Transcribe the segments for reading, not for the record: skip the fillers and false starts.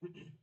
Hello.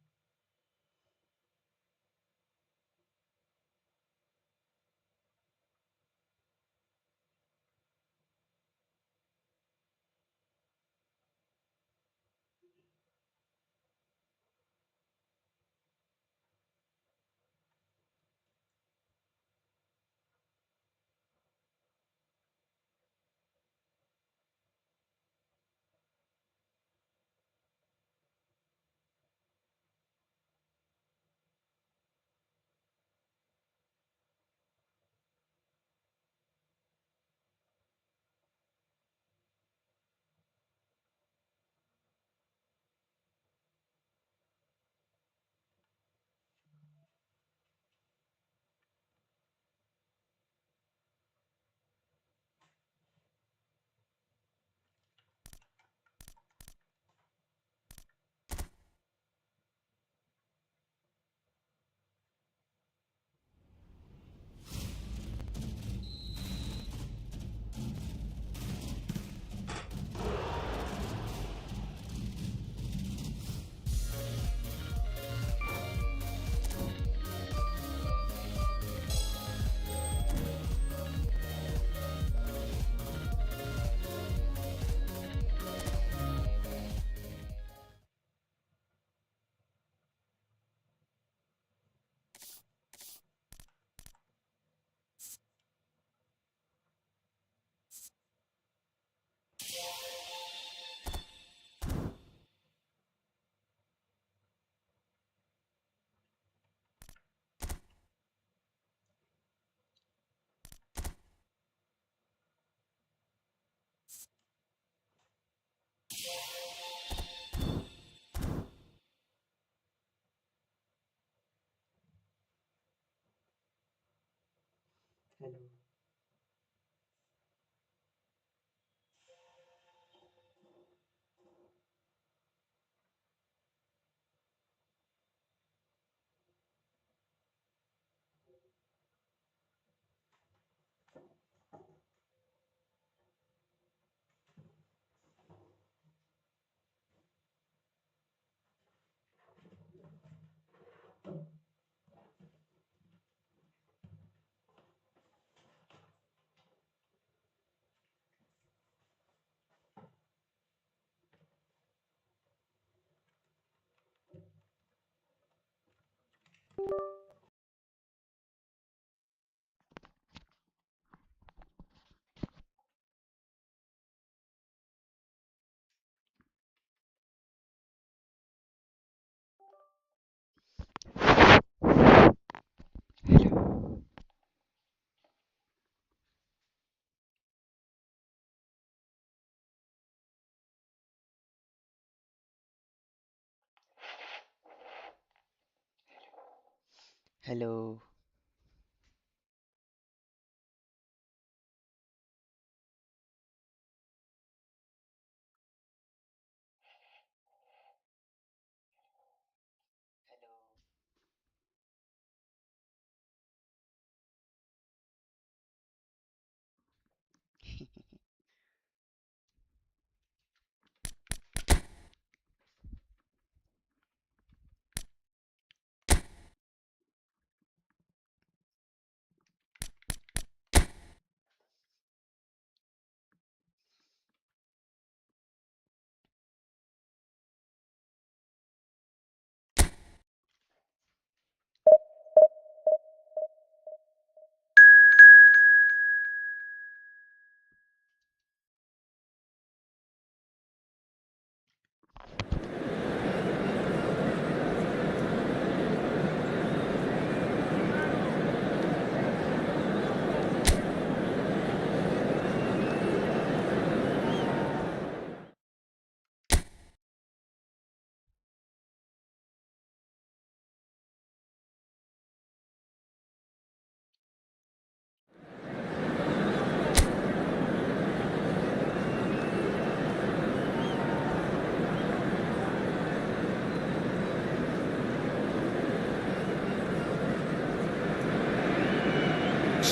Hello.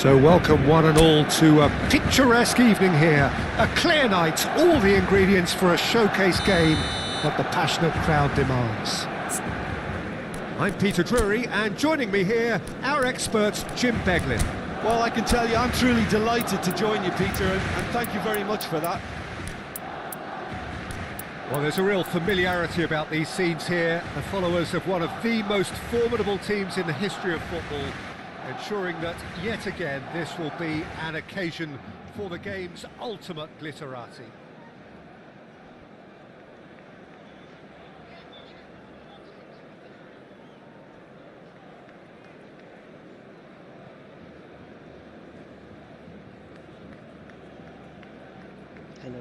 So welcome one and all to a picturesque evening here. A clear night, all the ingredients for a showcase game that the passionate crowd demands. I'm Peter Drury, and joining me here, our expert, Jim Beglin. Well, I can tell you, I'm truly delighted to join you, Peter, and thank you very much for that. Well, there's a real familiarity about these scenes here, the followers of one of the most formidable teams in the history of football, ensuring that, yet again, this will be an occasion for the game's ultimate glitterati. Hello.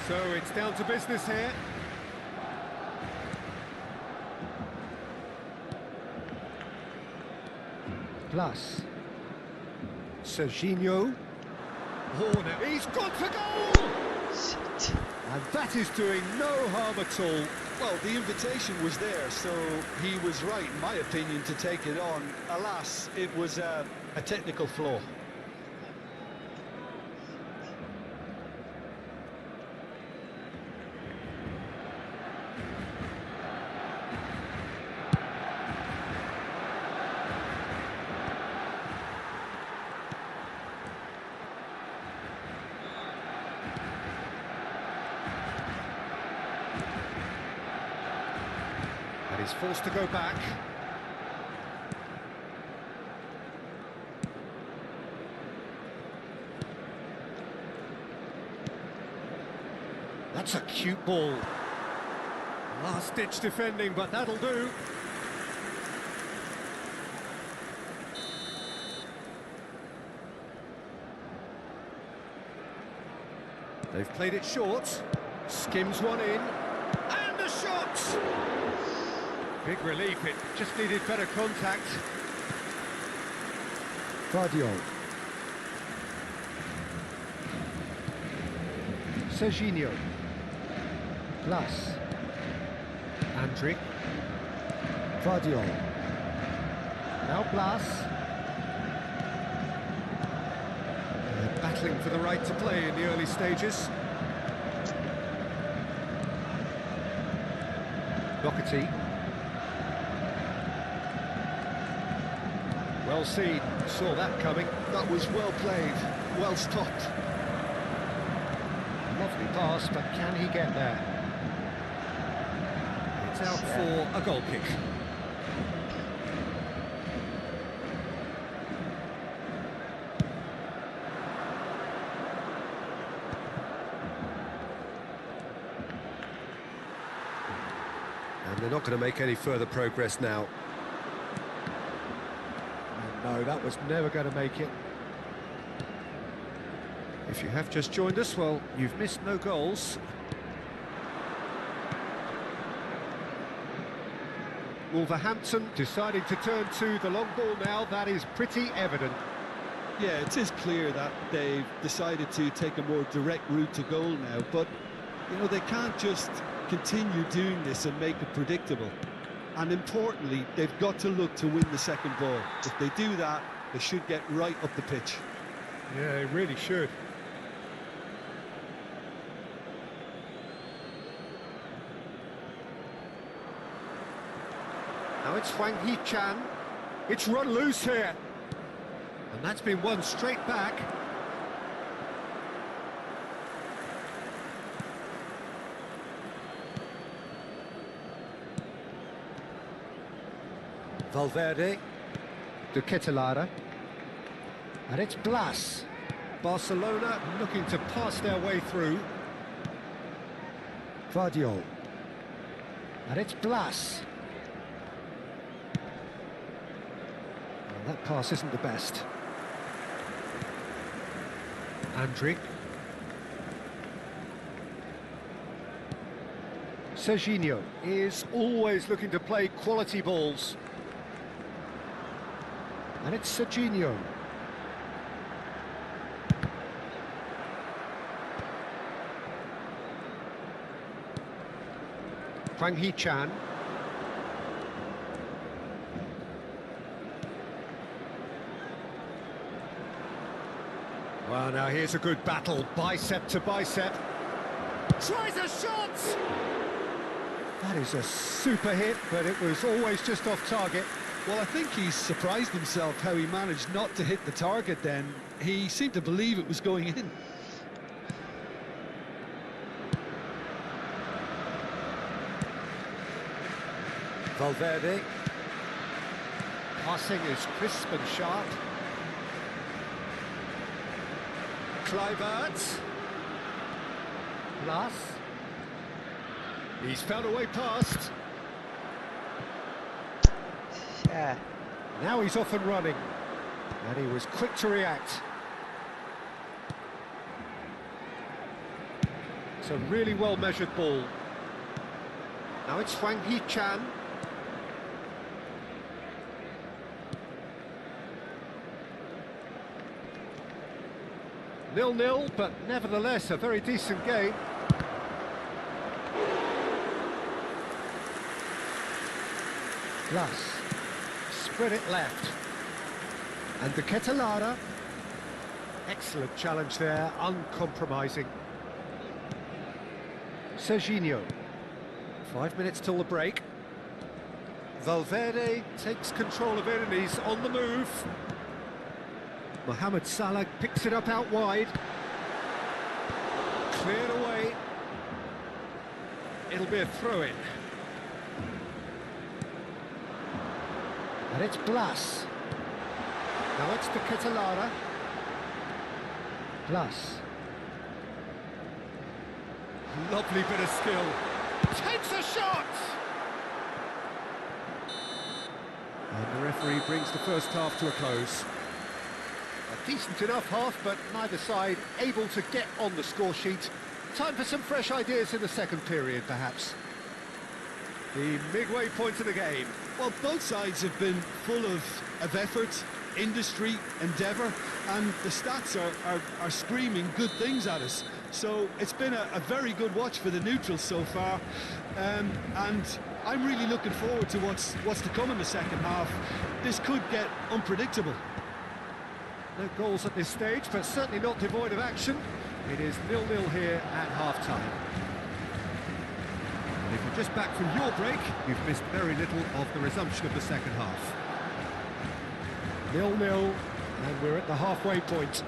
So it's down to business here. Plus, Serginho. Oh, now he's gone for goal! Shit. And that is doing no harm at all. Well, the invitation was there, so he was right, in my opinion, to take it on. Alas, it was a technical flaw. And he's forced to go back. That's a cute ball. Last-ditch defending, but that'll do. They've played it short. Skims one in. And the shot! Big relief, it just needed better contact. Guardiola. Serginho. Plus. Andrick. Guardiola. Now Blas. Battling for the right to play in the early stages. Doherty. Well seen, saw that coming. That was well played, well stopped. Lovely pass, but can he get there? It's out for a goal kick. And they're not going to make any further progress now. No, that was never going to make it. If you have just joined us, well, you've missed no goals. Wolverhampton deciding to turn to the long ball now, that is pretty evident. Yeah, it is clear that they've decided to take a more direct route to goal now, but, you know, they can't just continue doing this and make it predictable. And importantly, they've got to look to win the second ball. If they do that, they should get right up the pitch. Yeah, they really should. Now it's Wang Hee-chan. It's run loose here. And that's been won straight back. Valverde. De Ketelaere. And it's Blas. Barcelona looking to pass their way through. Guardiola. And it's Blas. Well, that pass isn't the best. Andrick. Serginho is always looking to play quality balls. And it's Serginho. Hwang Hee-chan. Well, now here's a good battle, bicep to bicep. Tries a shot! That is a super hit, but it was always just off target. Well, I think he's surprised himself how he managed not to hit the target then. He seemed to believe it was going in. Valverde. Passing is crisp and sharp. Kluivert. Blas. He's found a way past. Yeah. Now he's off and running. And he was quick to react. It's a really well-measured ball. Now it's Hwang Hee-chan. 0-0, but nevertheless a very decent game. Blas, spread it left. And the Ketelara. Excellent challenge there, uncompromising. Serginho. 5 minutes till the break. Valverde takes control of it and he's on the move. Mohamed Salah picks it up out wide. Cleared away. It'll be a throw-in. And it's Blas. Now it's the Ketelara. Blas. Lovely bit of skill. Takes a shot! And the referee brings the first half to a close. A decent enough half, but neither side able to get on the score sheet. Time for some fresh ideas in the second period, perhaps. The midway point of the game. Well, both sides have been full of effort, industry, endeavour, and the stats are screaming good things at us. So it's been a very good watch for the neutrals so far, and I'm really looking forward to what's to come in the second half. This could get unpredictable. No goals at this stage, but certainly not devoid of action. It is 0-0 here at half-time. And if you're just back from your break, you've missed very little of the resumption of the second half. 0-0, and we're at the halfway point.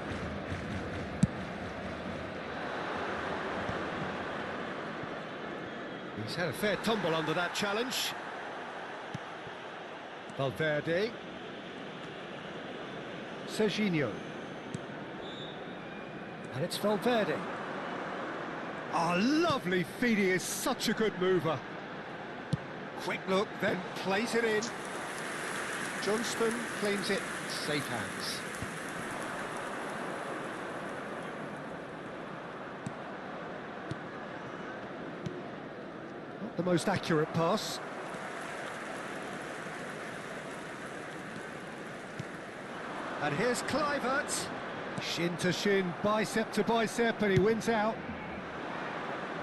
He's had a fair tumble under that challenge. Valverde. Serginho. And it's Valverde. Oh, lovely feed, he is such a good mover. Quick look, then plays it in. Johnston claims it, safe hands. Not the most accurate pass. And here's Kluivert. Shin to shin, bicep to bicep, and he wins out.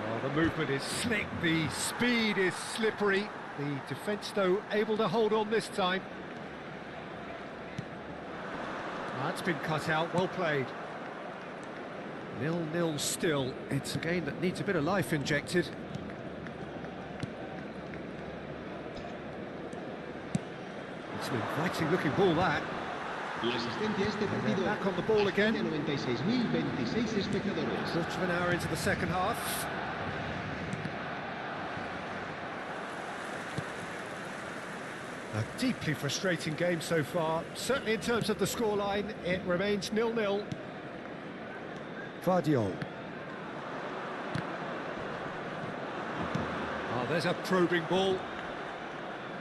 Well, the movement is slick, the speed is slippery. The defence, though, able to hold on this time. That's been cut out, well played. 0-0 still. It's a game that needs a bit of life injected. It's an inviting looking ball, that. Back on the ball again. Quarter of an hour into the second half. A deeply frustrating game so far. Certainly in terms of the scoreline, it remains 0-0. Vardiol. Oh, there's a probing ball.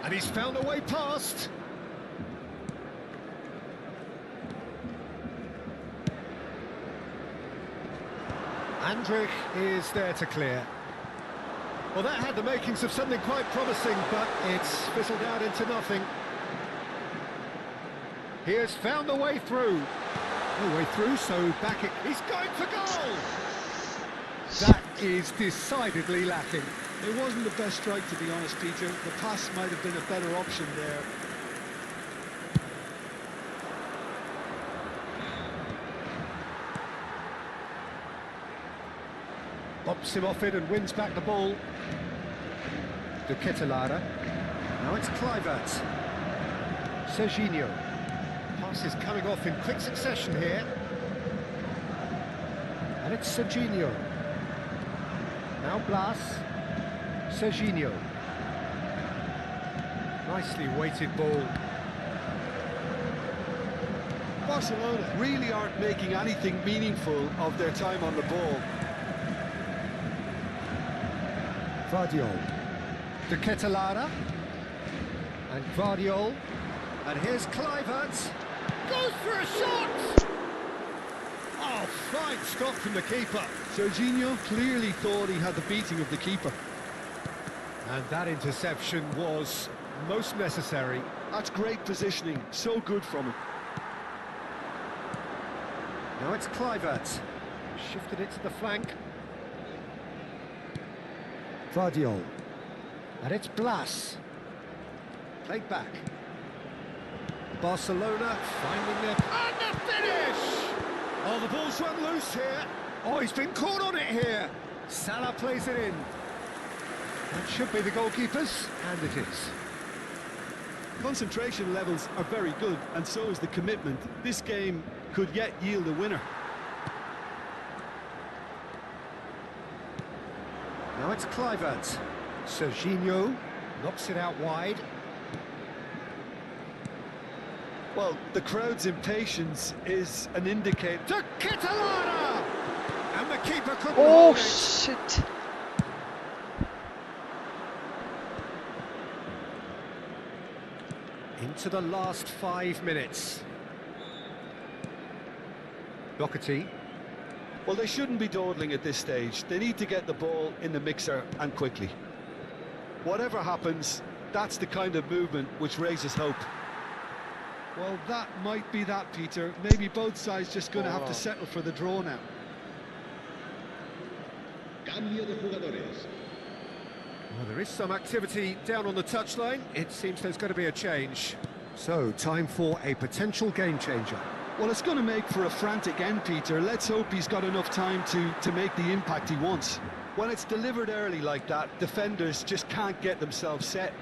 And he's found a way past. Andrich is there to clear. Well, that had the makings of something quite promising, but it's fizzled out into nothing. He has found a way through. No way through, so back it... He's going for goal! That is decidedly lacking. It wasn't the best strike, to be honest, Peter. The pass might have been a better option there. Bumps him off it and wins back the ball. De Ketelara. Now it's Kluivert. Serginho. Pass is coming off in quick succession here. And it's Serginho. Now Blas. Serginho. Nicely weighted ball. Barcelona really aren't making anything meaningful of their time on the ball. Guardiol. De Ketelara. And Guardiol. And here's Kluivert. Goes for a shot! Oh, fine stop from the keeper. Serginho clearly thought he had the beating of the keeper. And that interception was most necessary. That's great positioning, so good from him. Now it's Kluivert. Shifted it to the flank. Guardiol. And it's Blas. Played back. Barcelona finding their... And the finish! Oh, the ball's run loose here. Oh, he's been caught on it here. Salah plays it in. That should be the goalkeeper's, and it is. Concentration levels are very good, and so is the commitment. This game could yet yield a winner. Now it's Kluivert. Serginho knocks it out wide. Well, the crowd's impatience is an indicator. To Ketelara! And the keeper couldn't Oh hold it. shit! Into the last 5 minutes. Doherty. Well, they shouldn't be dawdling at this stage. They need to get the ball in the mixer and quickly. Whatever happens, that's the kind of movement which raises hope. Well, that might be that, Peter. Maybe both sides just going to have to settle for the draw now. Cambio de jugadores. Well, there is some activity down on the touchline. It seems there's going to be a change. So, time for a potential game changer. Well, it's going to make for a frantic end, Peter. Let's hope he's got enough time to make the impact he wants. When it's delivered early like that, defenders just can't get themselves set.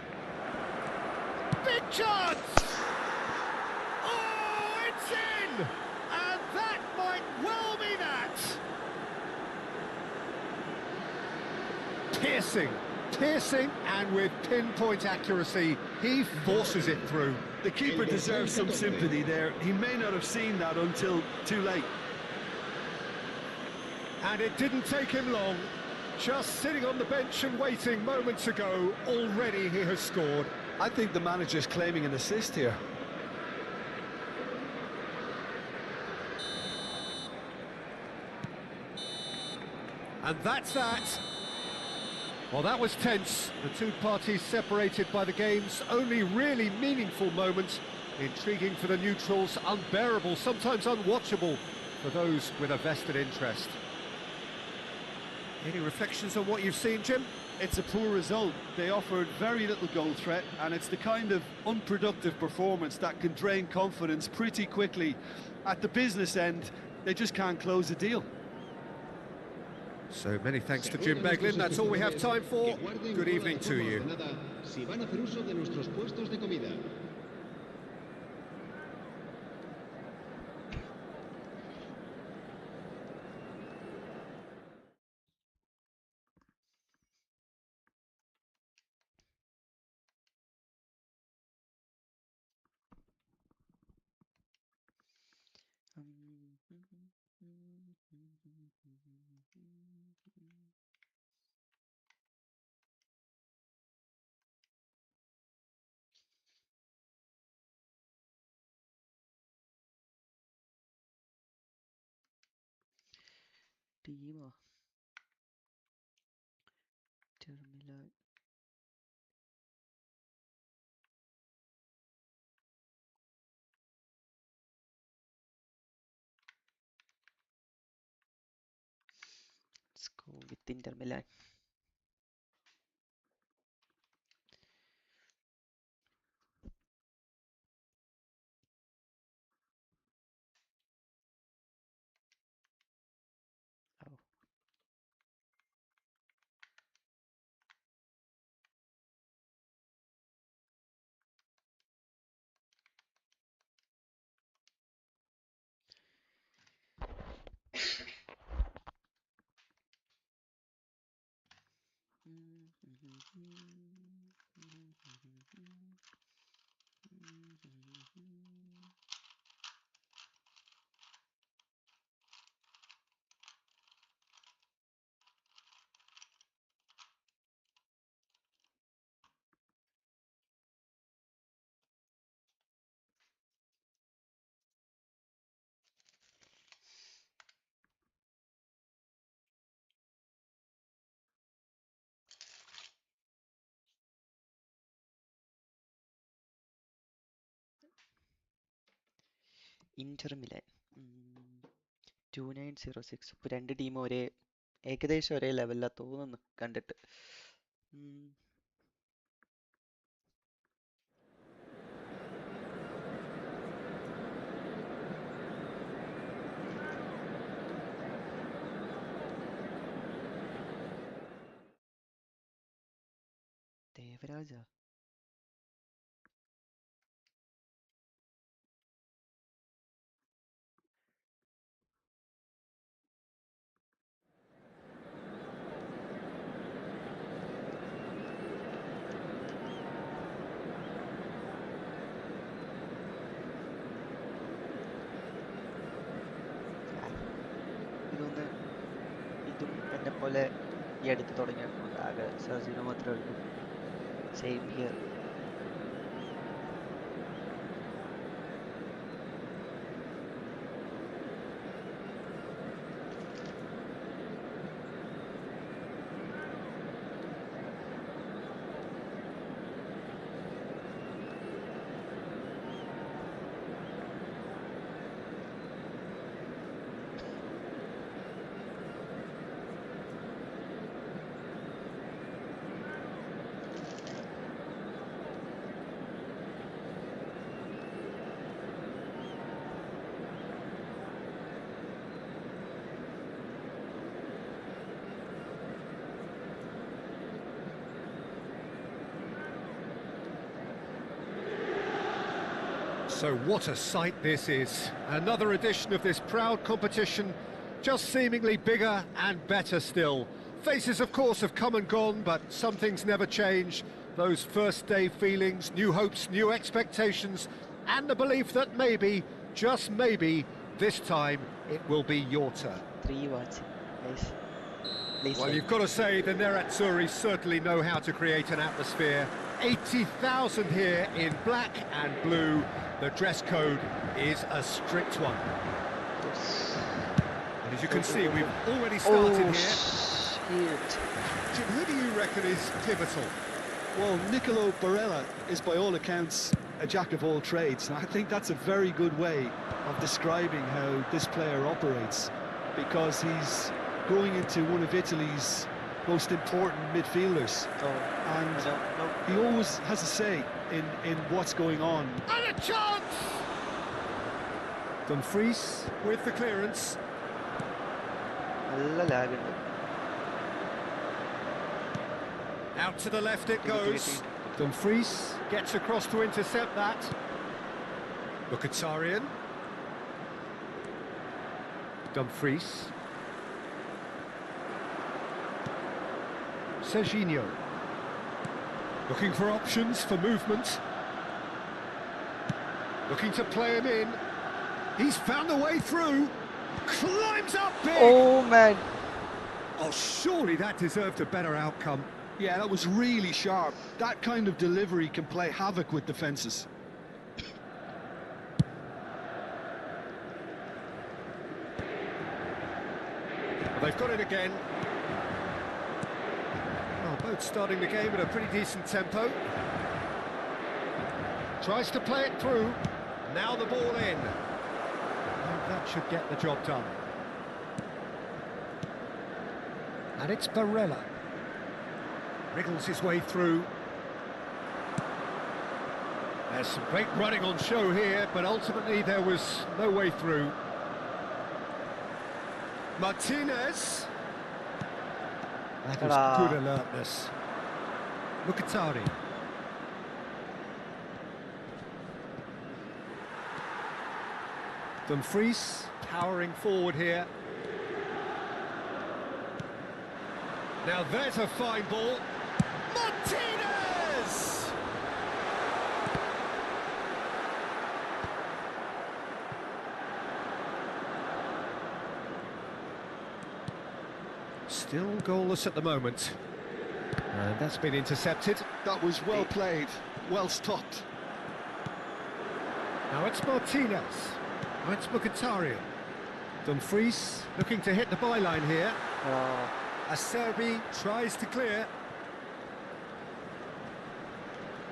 Big chance! Oh, it's in! And that might well be that! Piercing, and with pinpoint accuracy, he forces it through. The keeper deserves some sympathy there. He may not have seen that until too late. And it didn't take him long. Just sitting on the bench and waiting moments ago, already he has scored. I think the manager's claiming an assist here. And that's that. Well, that was tense. The two parties separated by the game's only really meaningful moment. Intriguing for the neutrals, unbearable, sometimes unwatchable for those with a vested interest. Any reflections on what you've seen, Jim? It's a poor result. They offered very little goal threat, and it's the kind of unproductive performance that can drain confidence pretty quickly. At the business end, they just can't close a deal. So many thanks to Jim Beglin. That's all we have time for. Good evening to you. Si van a hacer uso de nuestros puestos de comida. Team terminal. Let's go. with Inter Milan. Oh. Inter Milan 2906. ഇപ്പോൾ രണ്ട് ടീമും ഏകദേശം ഒരേ ലെവലിലാണ് തോന്നുന്നു കണ്ടിട്ട്. ദേവരാജ ഇതൊന്ന് ഇതും എന്നെ പോലെ ഈ അടുത്ത് തുടങ്ങിയിട്ടുണ്ട്. ആകെ സർജിനോ മാത്രമേ ഉള്ളൂ. Same here. So what a sight this is. Another edition of this proud competition, just seemingly bigger and better still. Faces, of course, have come and gone, but some things never change. Those first day feelings, new hopes, new expectations, and the belief that maybe, just maybe, this time it will be your turn. 3 watching. Nice. Please Well, like. you've got to say the Nerazzurri certainly know how to create an atmosphere. 80,000 here in black and blue. The dress code is a strict one. Yes. And as you can see, we've already started here. Shit. Jim, who do you reckon is pivotal? Well, Nicolo Barella is by all accounts a jack of all trades, and I think that's a very good way of describing how this player operates, because he's growing into one of Italy's most important midfielders, Oh, and no. he always has a say in what's going on. And a chance! Dumfries with the clearance. നല്ല lag ഉണ്ട്. Out to the left it goes. Dumfries gets across to intercept that. Mkhitaryan. Dumfries. Serginho. Looking for options for movement. Looking to play him in. He's found a way through. Climbs up big. Oh man. Oh, surely that deserved a better outcome. Yeah, that was really sharp. That kind of delivery can play havoc with defences. Well, they've got it again. Oh, both starting the game at a pretty decent tempo. Tries to play it through. Now the ball in. And that should get the job done. And it's Barella. Wriggles his way through. There's some great running on show here, but ultimately there was no way through. Martinez. That is good alertness. Mkhitaryan. Dumfries powering forward here. Now there's a fine ball. Martinez! Still goalless at the moment. And that's been intercepted. That was well played, well stopped. Now it's Martinez. Now it's Mkhitaryan. Dumfries looking to hit the byline here. Acerbi tries to clear.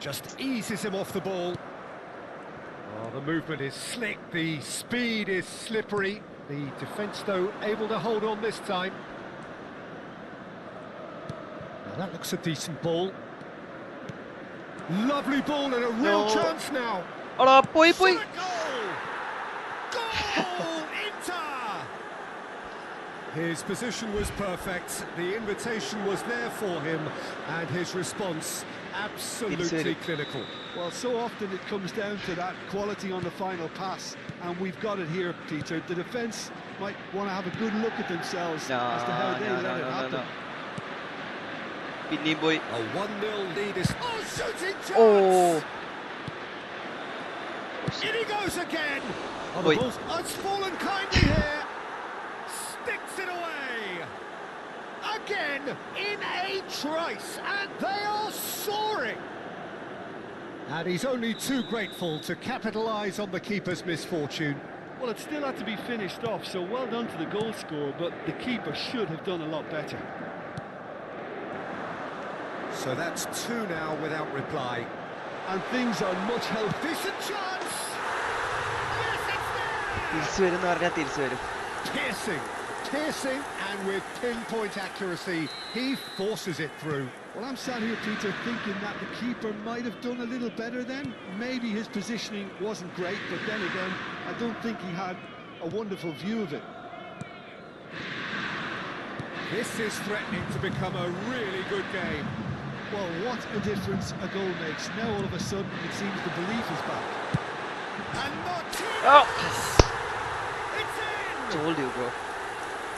Just eases him off the ball. Oh, the movement is slick, the speed is slippery. The defence, though, able to hold on this time. Now that looks a decent ball. Lovely ball and a real chance now. Poi. Goal! Goal! Inter! His position was perfect, the invitation was there for him, and his response absolutely clinical. Well, so often it comes down to that quality on the final pass, and we've got it here, Peter. The defence might want to have a good look at themselves as to how they let it happen. Pinny boy. A 1-0 lead is... Oh, shooting chance! Oh! In he goes again! Oh, the Wait. ball's it's fallen kindly here! Sticks it away! Again, in a trice, and they are soaring! And he's only too grateful to capitalise on the keeper's misfortune. Well, it still had to be finished off, so well done to the goal scorer, but the keeper should have done a lot better. So that's 2 now without reply. And things are much healthier. Decent chance! Yes, it's there! തിരിച്ചു വരും എന്ന് പറഞ്ഞാൽ തിരിച്ചു വരും. Piercing, and with pinpoint accuracy, he forces it through. Well, I'm sat here, Peter, thinking that the keeper might have done a little better then. Maybe his positioning wasn't great, but then again, I don't think he had a wonderful view of it. This is threatening to become a really good game. Well, what a difference a goal makes. Now all of a sudden it seems the belief is back. And Martinez! Oh! It's in! Told you, bro.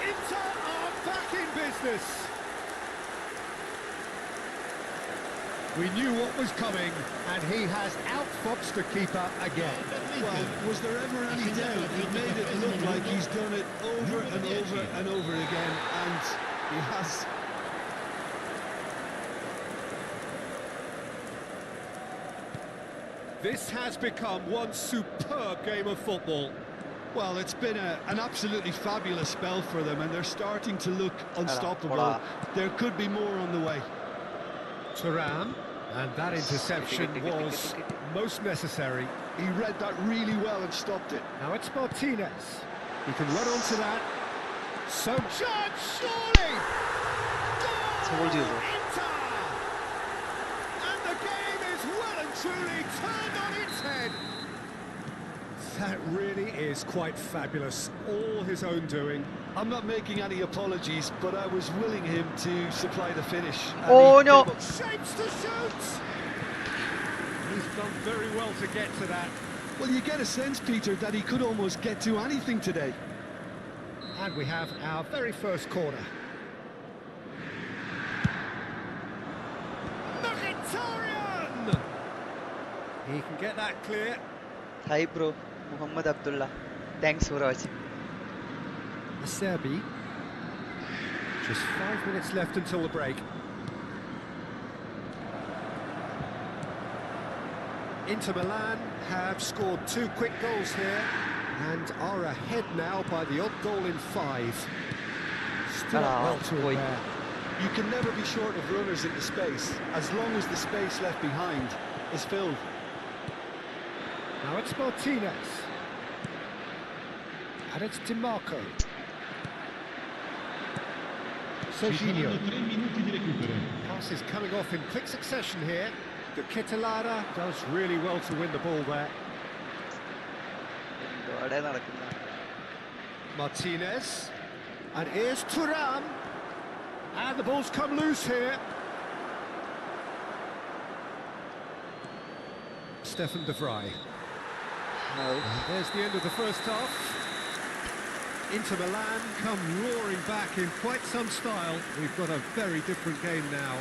Inter are back in business. We knew what was coming, and he has outfoxed the keeper again. Well, was there ever any doubt? He made it look like he's done it over and over and over again, and he has. This has become one superb game of football. Well, it's been an absolutely fabulous spell for them, and they're starting to look unstoppable. There could be more on the way. Thuram, and that interception was most necessary. He read that really well and stopped it. Now it's Martinez. He can run onto that. So chance, surely! Told you, bro. Inter! And the game is well and truly turned on its head. That really is quite fabulous, all his own doing. I'm not making any apologies, but I was willing him to supply the finish. Oh no! Shapes to shoot! He's done very well to get to that. Well, you get a sense, Peter, that he could almost get to anything today. And we have our very first corner. Mkhitaryan! He can get that clear. Hi, bro. Muhammad Abdullah. Thanks for watching. Acerbi. Just 5 minutes left until the break. Inter Milan have scored 2 quick goals here and are ahead now by the odd goal in 5. Still well to it there. You can never be short of runners in the space, as long as the space left behind is filled. Now it's Martinez. And it's DiMarco. Serginho. 3 minuti di recupero. Passes coming off in quick succession here. The Ketelada does really well to win the ball there. എന്തോടെ നടക്കുന്ന Martinez. And here's Thuram. And the ball's come loose here. Stefan de Vrij. And there's the end of the first half. Inter Milan come roaring back in quite some style. We've got a very different game now.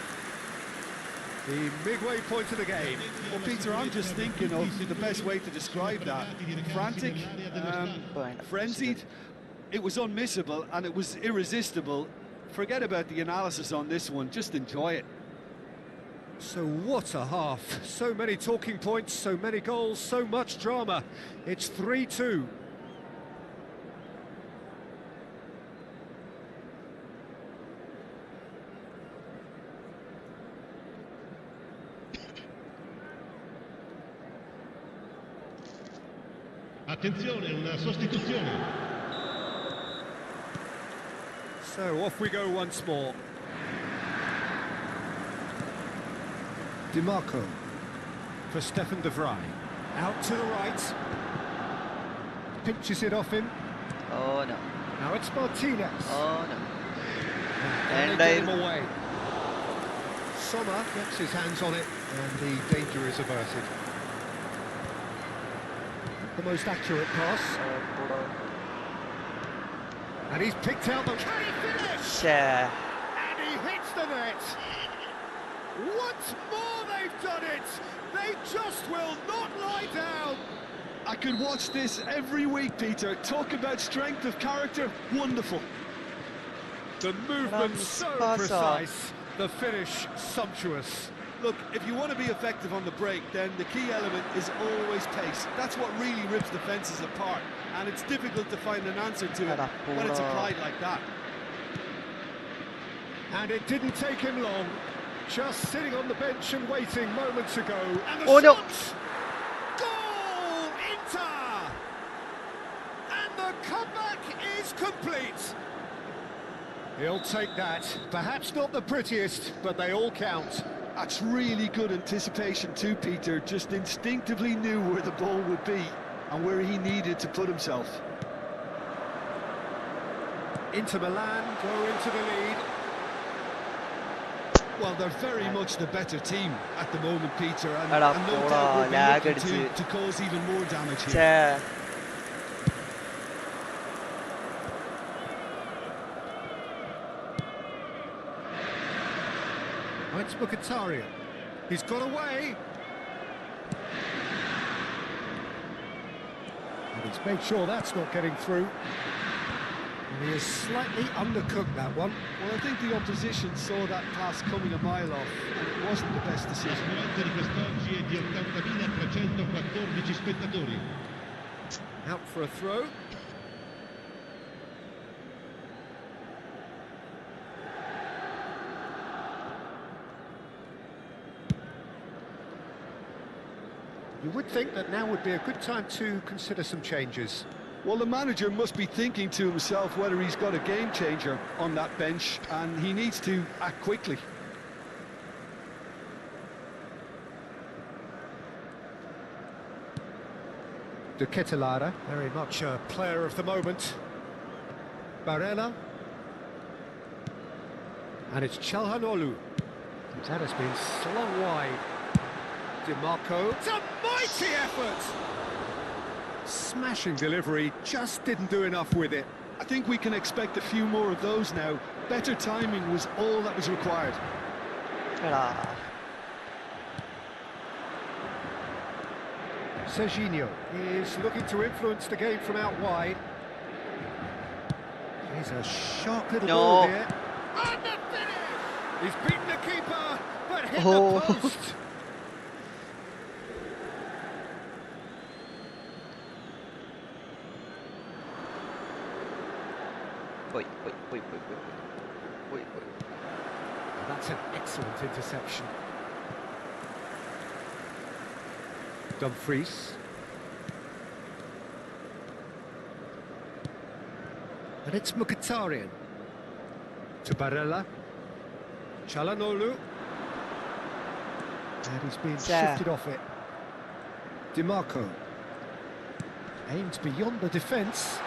The midway point of the game. Well, Peter, I'm just thinking of the best way to describe that. Frantic, frenzied. It was unmissable and it was irresistible. Forget about the analysis on this one, just enjoy it. So what a half. So many talking points, so many goals, so much drama. It's 3-2. Attenzione, una sostituzione. So off we go once more. DiMarco for Stefan de Vrij. Out to the right. Pinches it off him. Oh no. Now it's Martinez. Oh no. And And they get him I- away. Sommer gets his hands on it and the danger is averted. The most accurate pass. And he's picked out the... Can he finish? ശ്ശേ. And he hits the net. Once more they've done it. They just will not lie down. I could watch this every week, Peter. Talk about strength of character, wonderful. The movement so Passa. precise, the finish sumptuous. Look, if you want to be effective on the break, then the key element is always pace. That's what really rips defences apart, and it's difficult to find an answer to it when it's applied like that. And it didn't take him long. Just sitting on the bench and waiting moments ago. And the Oh, no. shot! Goal! Inter! And the comeback is complete. He'll take that. Perhaps not the prettiest, but they all count. That's really good anticipation too, Peter. Just instinctively knew where the ball would be and where he needed to put himself. Inter Milan go into the lead. Well, they're very much the better team at the moment, Peter, and Eടാ, no പോടാ, doubt will be lag looking അടിച്ച്. to cause even more damage here. ഛേ. Oh, it's Mkhitaryan. He's got away. And he's made sure that's not getting through. And he has slightly undercooked that one. Well, I think the opposition saw that pass coming a mile off, and it wasn't the best La decision. speranza di quest'oggi è di 80.314 spettatori. Out for a throw. You would think that now would be a good time to consider some changes. Well, the manager must be thinking to himself whether he's got a game changer on that bench, and he needs to act quickly. De Ketelada, very much a player of the moment. Barella. And it's Çalhanoğlu. That has been slung wide. DiMarco. It's a mighty effort! Smashing delivery, just didn't do enough with it. I think we can expect a few more of those now. Better timing was all that was required. എടാ. Serginho is looking to influence the game from out wide. He's a sharp little No. ball here. And the finish! He's beaten the keeper, but hit Oh. the post. പോയി പോയി പോയി പോയി പോയി പോയി പോയി. That's an excellent interception. Dumfries. And it's Mkhitaryan. To Barella. Çalhanoğlu. And he's being shifted off it. DiMarco. Aimed beyond the defence.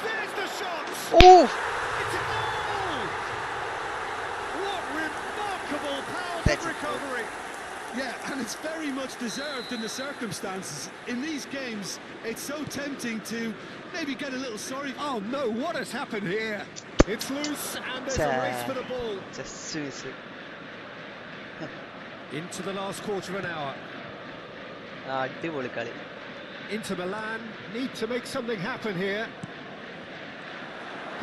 There's the shot! Oh! It's a goal! What remarkable powers That's of a goal. recovery! Yeah, and it's very much deserved in the circumstances. In these games, it's so tempting to maybe get a little sorry. Oh no, what has happened here? It's loose and there's a race for the ball. Just suicide. Into the last quarter of an hour. അടിപൊളി കളി. Inter Milan need to make something happen here.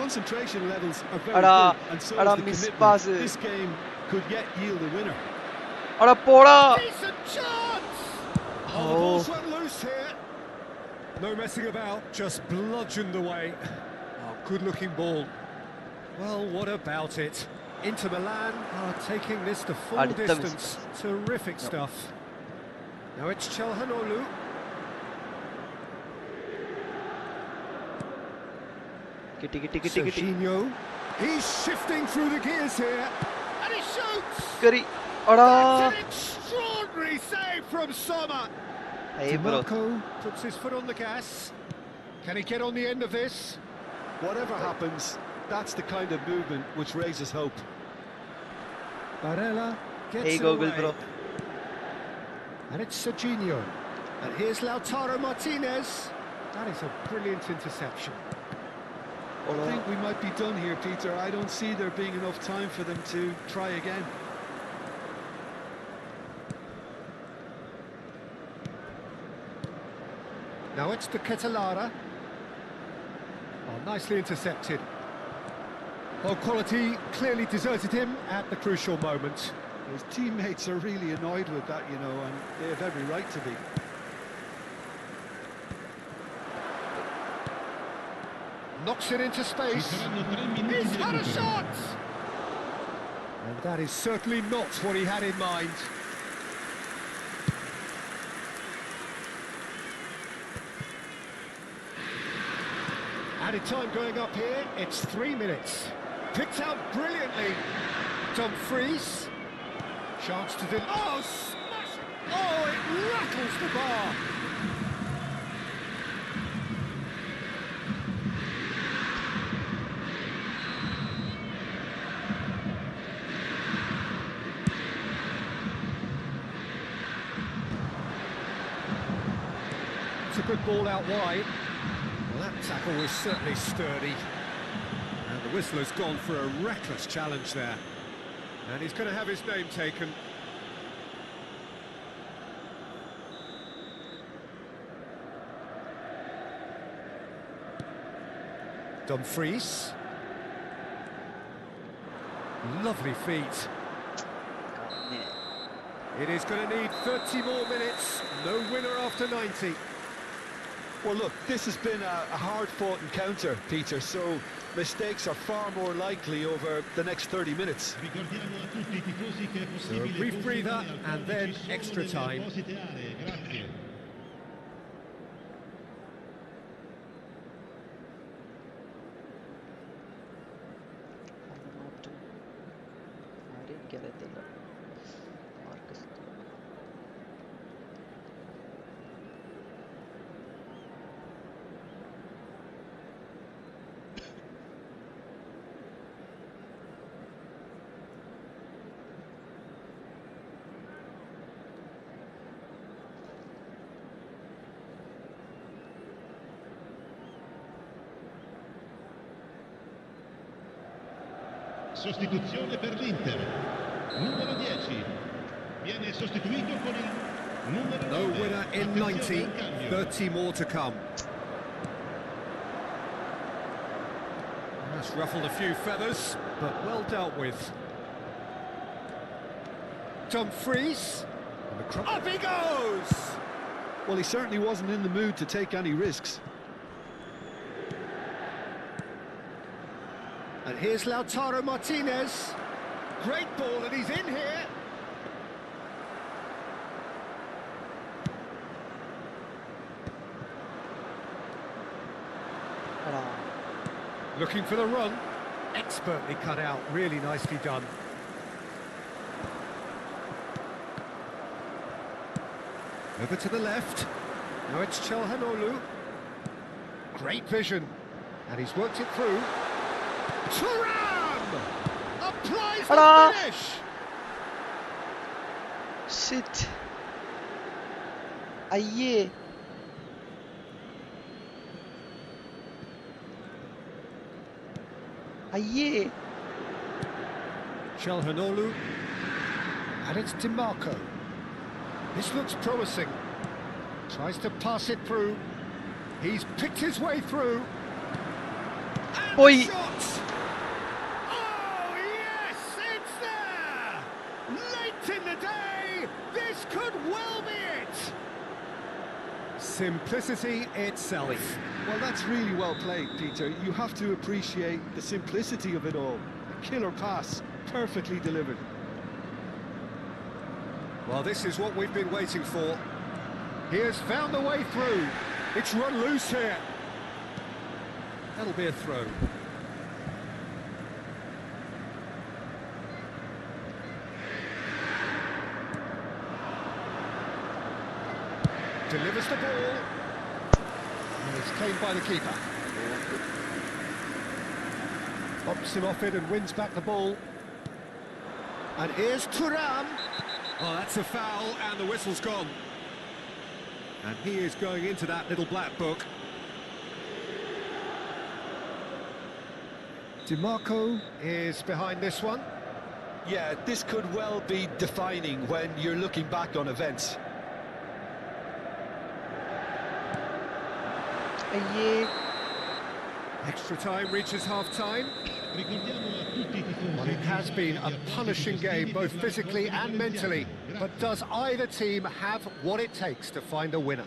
Concentration levels are very Ada, good, and so ada is the miss commitment. pass. This game could yet yield a winner. അടാ പോടാ. Decent chance! Oh, the Oh. ball's went loose here. No messing about, just bludgeoned away. Oh, good-looking ball. Well, what about it? Inter Milan are taking this to full അടുത്ത distance. Terrific stuff. Now it's Çalhanoğlu. കിട്ടി കിട്ടി കിട്ടി കിട്ടി. Serginho. He's shifting through the gears here. And he shoots! കറി. അടാ. That's an extraordinary save from Sommer. Hey bro. DiMarco puts his foot on the gas. Can he get on the end of this? Whatever happens, that's the kind of movement which raises hope. Barella gets Hey it Google away. bro. And it's Serginho. And here's Lautaro Martinez. That is a brilliant interception. I think we might be done here, Peter. I don't see there being enough time for them to try again. Now it's to Ketelara. Oh, nicely intercepted. Well, quality clearly deserted him at the crucial moment. His teammates are really annoyed with that, you know, and they have every right to be. Knocks it into space. Ci saranno 3 minuti He's di had a recupero. shot! And that is certainly not what he had in mind. Added time going up here, it's 3 minutes. Picked out brilliantly. Dumfries. Chance to do... Oh, smash! Oh, it rattles the bar. It's a good ball out wide. Well, that tackle was certainly sturdy. And the whistler's gone for a reckless challenge there. And he's going to have his name taken. Dumfries. Lovely feet. It is going to need 30 more minutes. No winner after 90. Well, look, this has been a hard-fought encounter, Peter, so mistakes are far more likely over the next 30 minutes. Ricordiamo a tutti I tifosi che è So a possibile brief consumare breather alcolici and then solo extra nelle time. apposite aree. Grazie. ആരെയും എനിക്കറിയത്തില്ല. Marcus. Sostituzione per l'Inter. Numero 10. Viene sostituito con il numero 9. No winner in Attenzione 90, al cambio. 30 more to come. That's ruffled a few feathers, but well dealt with. Dumfries. Up he goes! Well, he certainly wasn't in the mood to take any risks. And here's Lautaro Martinez. Great ball, and he's in here. എടാ. Looking for the run. Expertly cut out, really nicely done. Over to the left. Now it's Chelhanoglu. Great vision. And he's worked it through. Thuram! Applies Hello. the finish! Shit. Aye. Aye. Chelhanoglu. And it's DiMarco. This looks promising. Tries to pass it through. He's picked his way through. And Boy. the shot! Oh, yes, it's there! Late in the day, this could well be it! Simplicity itself. Well, that's really well played, Peter. You have to appreciate the simplicity of it all. A killer pass, perfectly delivered. Well, this is what we've been waiting for. He has found the way through. It's run loose here. That'll be a throw. Delivers the ball. And it's claimed by the keeper. Bumps him off it and wins back the ball. And here's Thuram. Oh, that's a foul, and the whistle's gone. And he is going into that little black book. DiMarco is behind this one. Yeah, this could well be defining when you're looking back on events. Aye. Extra time reaches half-time. Ricordiamo a tutti i tifosi. Well, it has been a punishing game, both physically and mentally. But does either team have what it takes to find a winner?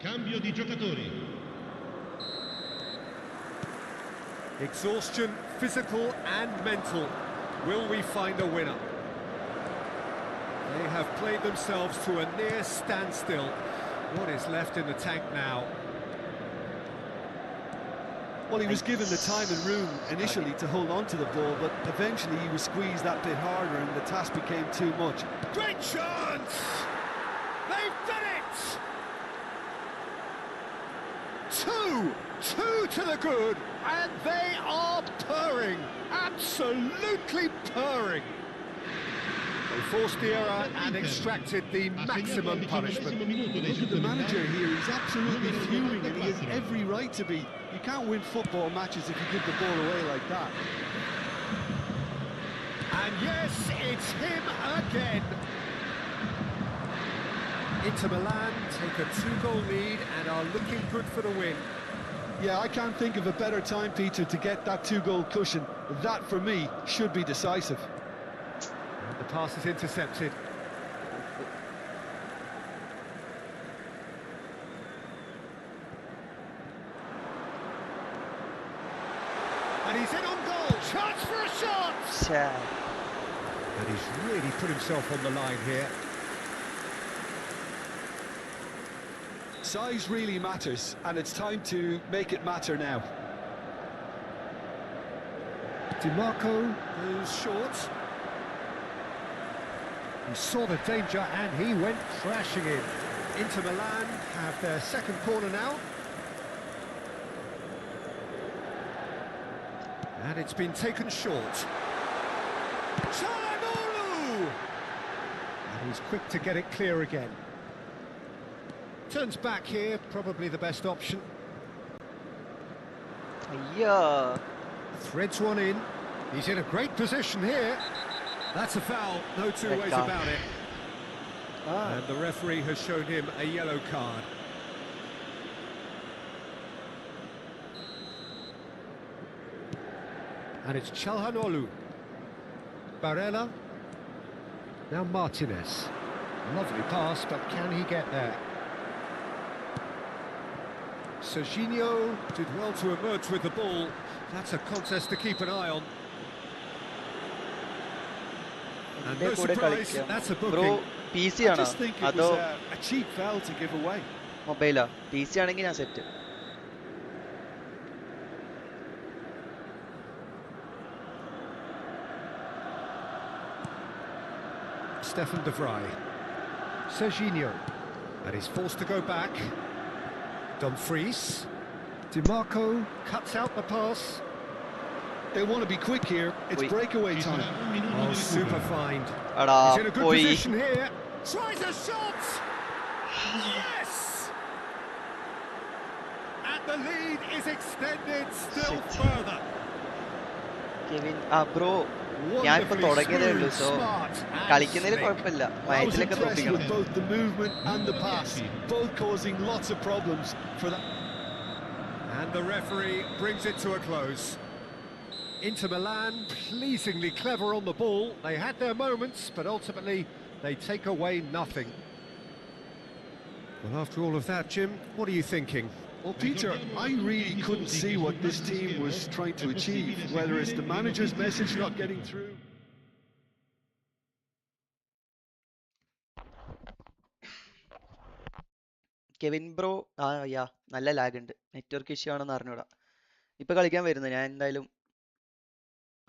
Cambio di giocatori. Exhaustion, physical and mental. Will we find a winner? They have played themselves to a near standstill. What is left in the tank now? Well, he was given the time and room initially to hold on to the ball, but eventually he was squeezed that bit harder and the task became too much. Great chance! They've done it! Two to the good, and they are purring, absolutely purring. They forced the error and extracted the maximum punishment. Look at the manager here, he's absolutely fuming and he has every right to be. You can't win football matches if you give the ball away like that. And yes, it's him again. Inter Milan take a 2-goal lead and are looking good for the win. Yeah, I can't think of a better time, Peter, to get that 2-goal cushion. That, for me, should be decisive. And the pass is intercepted. And he's in on goal. Chance for a shot! Sad. And he's really put himself on the line here. Size really matters, and it's time to make it matter now. DiMarco goes short. He saw the danger and he went crashing in. Inter Milan have their second corner now. And it's been taken short. Chelhanoglu! And He's quick to get it clear again. Turns back here, probably the best option. Yeah. Threads one in. He's in a great position here. That's a foul, no two Red ways card. about it. And the referee has shown him a yellow card. And it's Çalhanoğlu. Barella. Now Martinez. Lovely pass, but can he get there? Serginho did well to emerge with the ball. That's a contest to keep an eye on. And no surprise, that's a bro booking. PC I ആണോ just think it അതോ was a cheap foul to give away. മൊബൈലാ? PC ആണെങ്കിൽ ഞാൻ set. Stefan de Vrij. Serginho. And he's forced to go back. Dumfries. DiMarco cuts out the pass. They want to be quick here. It's Wait. breakaway Ci sarà time. un minuto Oh, di super recupero. find. എടാ He's in a good പോയി. position here. Tries a shot! Yes! And the lead is extended still Shit. further. Kevin bro ഞാനിപ്പോ Wonderfully തുടങ്ങിയതേ ഉള്ളൂ. smooth, so smart and കളിക്കുന്നതിൽ slick. കുഴപ്പമില്ല. I was മയത്തിലൊക്കെ impressed തോപ്പിക്കണം. with both the movement and the pass, both causing lots of problems for that. And the referee brings it to a close. Inter Milan, pleasingly clever on the ball. They had their moments, but ultimately they take away nothing. Well, after all of that, Jim, what are you thinking? Well, Peter, I really couldn't see what this team was trying to achieve, whether it's the manager's message not getting through. Kevin bro yeah നല്ല lag ഉണ്ട്. Network issue ആണെന്ന് അറിഞ്ഞൂടാ. ഇപ്പൊ കളിക്കാൻ വരുന്നത്. ഞാൻ എന്തായാലും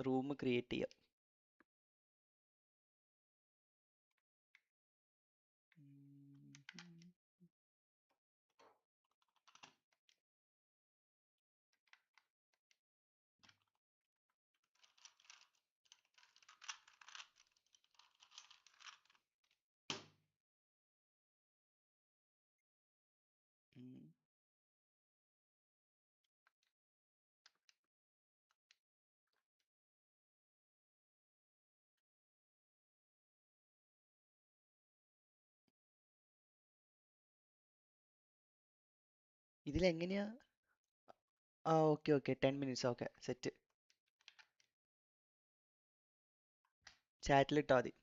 room create ചെയ്യാം. ഇതിലെങ്ങനെയാ? Okay okay 10 minutes okay set. ചാറ്റിലിട്ടാ മതി.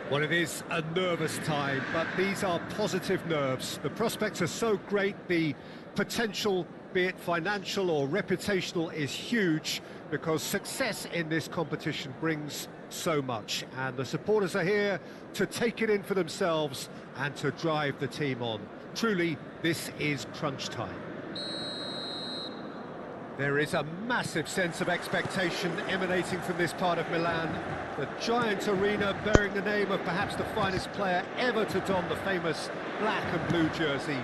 Well, it is a nervous time, but these are positive nerves. The prospects are so great, the potential, be it financial or reputational, is huge because success in this competition brings so much. And the supporters are here to take it in for themselves and to drive the team on. Truly, this is crunch time. There is a massive sense of expectation emanating from this part of Milan. The giant arena bearing the name of perhaps the finest player ever to don the famous black and blue jersey.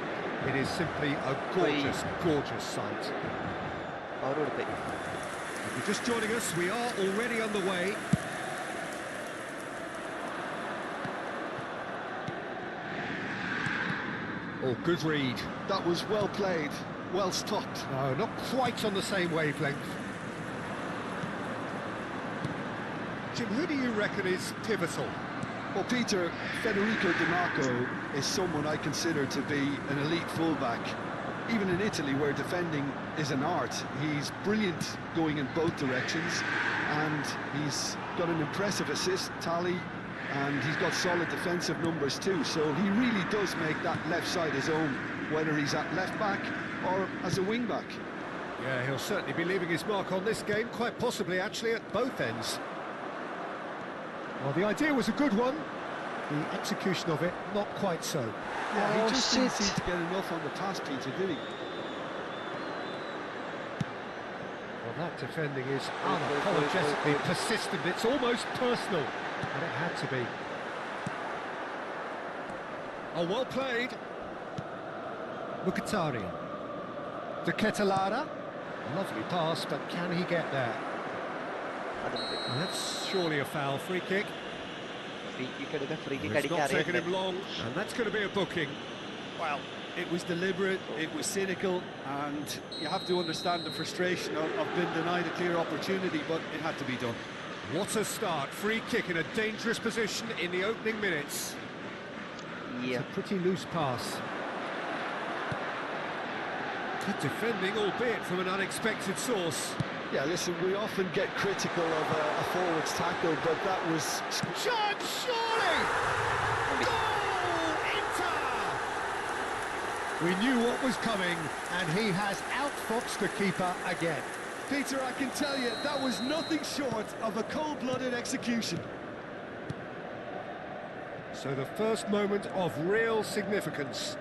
It is simply a gorgeous, gorgeous sight. If you're just joining us, we are already underway. Oh, good read. That was well played, well stopped. No, not quite on the same wavelength. Jim, who do you reckon is pivotal? Well, Peter, Federico Di Marco is someone I consider to be an elite fullback. Even in Italy, where defending is an art, he's brilliant going in both directions, and he's got an impressive assist tally, and he's got solid defensive numbers too, so he really does make that left side his own, whether he's at left back or as a wing back. Yeah, he'll certainly be leaving his mark on this game, quite possibly actually at both ends. Well, the idea was a good one, the execution of it not quite so. Yeah, he just didn't seem to get enough on the pass, Peter, did he? Well, that defending is unapologetically persistent, it's almost personal. And it had to be. Oh, well played. Mkhitaryan. De Ketelaere. Lovely pass, but can he get there? And that's surely a foul. Free kick. It's not taken him long, and that's going to be a booking. Well, it was deliberate, it was cynical, and you have to understand the frustration of being denied a clear opportunity, but it had to be done. What a start. Free kick in a dangerous position in the opening minutes. Yeah. It's a pretty loose pass. Good defending, albeit from an unexpected source. Yeah, listen, we often get critical of a forward's tackle, but that was... Shot, surely! Goal! Inter! We knew what was coming, and he has outfoxed the keeper again. Peter, I can tell you, that was nothing short of a cold-blooded execution. So the first moment of real significance.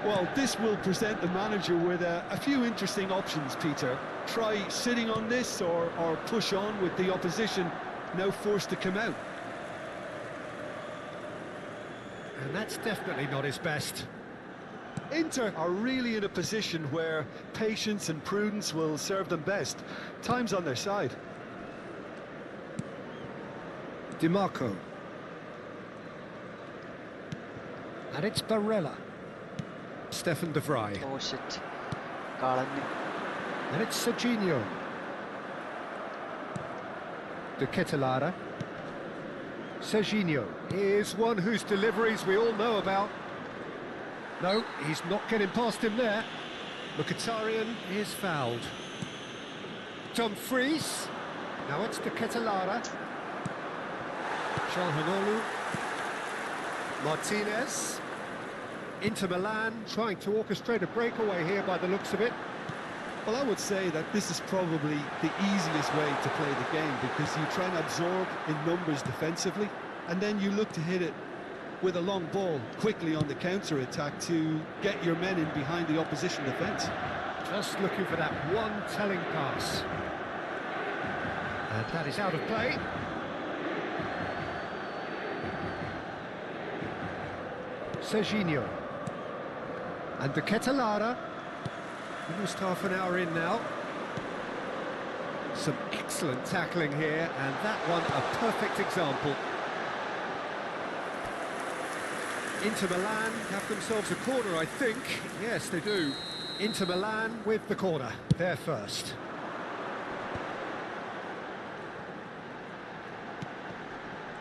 Well, this will present the manager with a few interesting options, Peter. Try sitting on this or push on with the opposition now forced to come out. And that's definitely not his best. Inter are really in a position where patience and prudence will serve them best. Time's on their side. Di Marco. And it's Barella. Stefan de Vrij. Oh shit. Kalani. And it's Serginho. De Ketelaere. Serginho is one whose deliveries we all know about. No, he's not getting past him there. Mkhitaryan is fouled. Dumfries. Now it's De Ketelaere. Calhanoglu. Martinez. Inter Milan trying to orchestrate a breakaway here by the looks of it. Well, I would say that this is probably the easiest way to play the game, because you try and absorb in numbers defensively, and then you look to hit it with a long ball quickly on the counter-attack to get your men in behind the opposition defence. Just looking for that one telling pass. And that is out of play. Serginho. And De Ketelaere. Almost half an hour in now. Some excellent tackling here, and that one a perfect example. Inter Milan have themselves a corner, I think. Yes, they do. Inter Milan with the corner. They're first.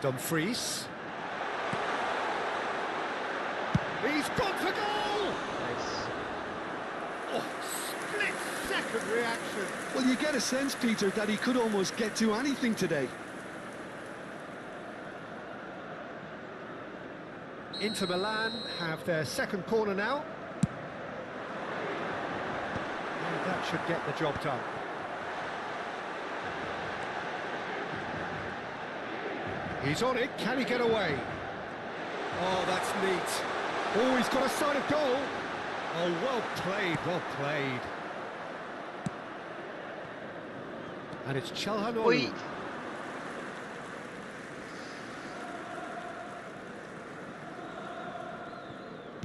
Dumfries. He's gone for goal! Nice. Oh, split-second reaction. Well, you get a sense, Peter, that he could almost get to anything today. Inter Milan have their second corner now. And that should get the job done. He's on it, can he get away? Oh, that's neat. Oh, he's got a side of goal. Oh, well played, well played. And it's Çalhanoğlu. Oi.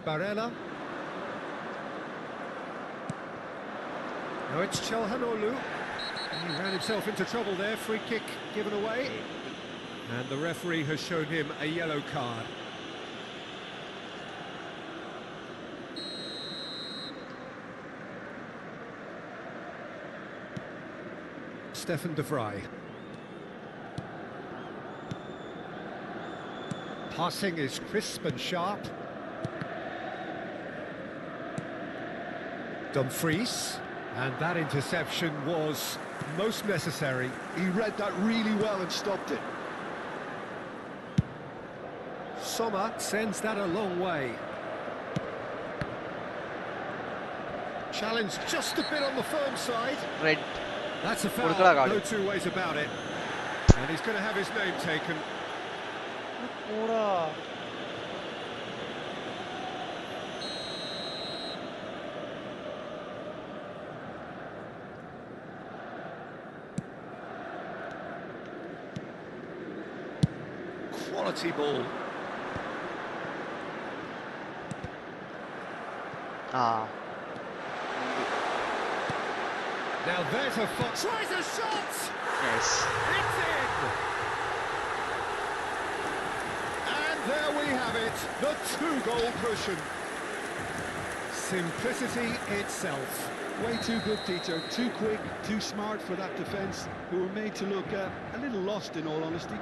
Barella. Now it's Çalhanoğlu. He ran himself into trouble there, free kick given away. And the referee has shown him a yellow card. Stefan de Vrij. Passing is crisp and sharp. Dumfries, and that interception was most necessary. He read that really well and stopped it. Sommer sends that a long way. Challenge just a bit on the firm side. Red. That's a foul, കൊടുക്കടാ card. no two ways about it. And he's going to have his name taken. ഓടാ. Quality ball. ആ. Now there's a foot. Tries a shot! Yes. It's in! And there we have it, the two-goal cushion. Simplicity itself. Way too good, Peter. Too quick, too smart for that defence, who were made to look a little lost, in all honesty.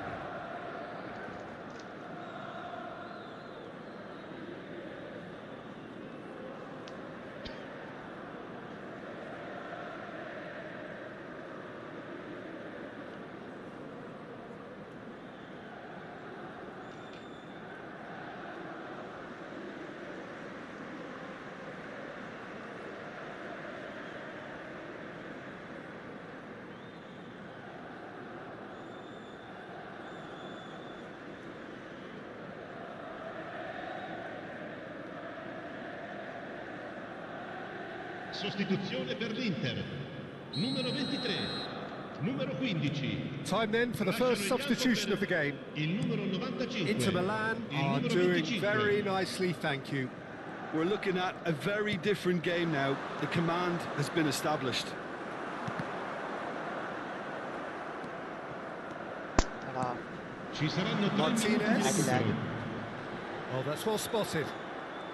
Sostituzione per l'Inter. Numero 23. Numero 15. Time then for the first substitution of the game. Il numero 95. Inter Milan Il are numero doing 25. very nicely, thank you. We're looking at a very different game now. The command has been established. എടാ. Ci saranno 3 Martinez. minuti di recupero. Oh, that's well spotted.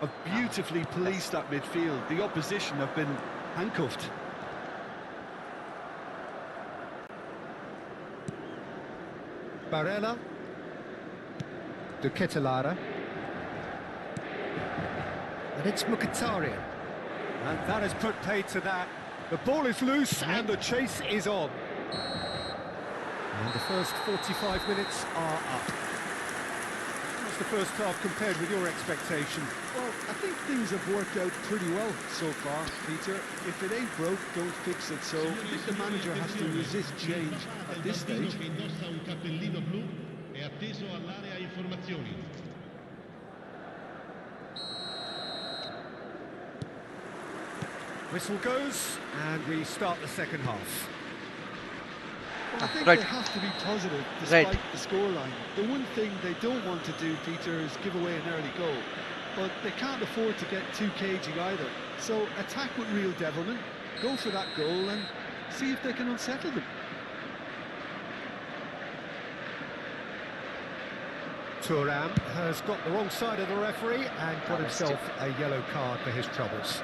Have beautifully policed that midfield. The opposition have been handcuffed. Barella. De Ketelaere. And it's Mkhitaryan. And that has put paid to that. The ball is loose and the chase is on. And the first 45 minutes are up. How's the first half compared with your expectation? Well, I think things have worked out pretty well so far, Peter. If it ain't broke, don't fix it. So I think the manager has to resist change at this stage. Che indossa un cappellino blu è atteso all'area informazioni. Whistle goes and we start the second half. Well, I think Right. they have to be positive despite Right. the scoreline. The one thing they don't want to do, Peter, is give away an early goal. But they can't afford to get too cagey either. So attack with real devilment, go for that goal and see if they can unsettle them. Thuram has got the wrong side of the referee and got himself a yellow card for his troubles.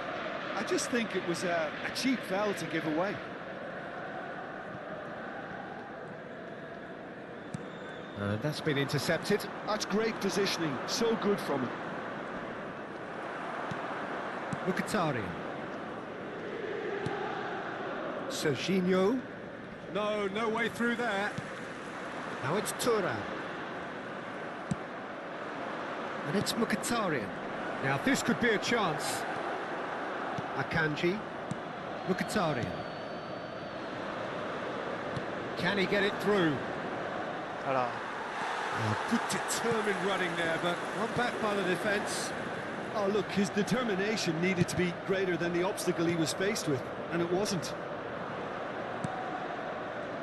I just think it was a cheap foul to give away. And that's been intercepted. That's great positioning, so good from him. Mkhitaryan. Serginho. No way through there. Now it's Thuram. And it's Mkhitaryan. Now this could be a chance. Akanji. Mkhitaryan. Can he get it through? Hello. Good determined running there, but one back by the defence. Oh, look, his determination needed to be greater than the obstacle he was faced with, and it wasn't.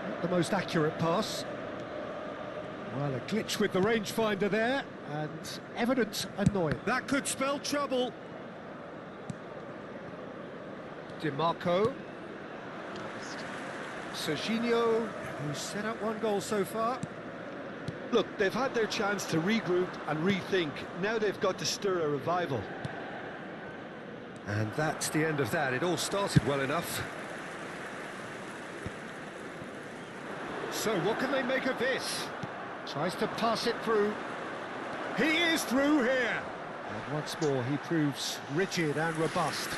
Not the most accurate pass. Well, a glitch with the rangefinder there, and evident annoyance. That could spell trouble. DiMarco. Serginho, who's set up one goal so far. Look, they've had their chance to regroup and rethink. Now they've got to stir a revival. And that's the end of that. It all started well enough. So what can they make of this? Tries to pass it through. He is through here. And once more he proves rigid and robust.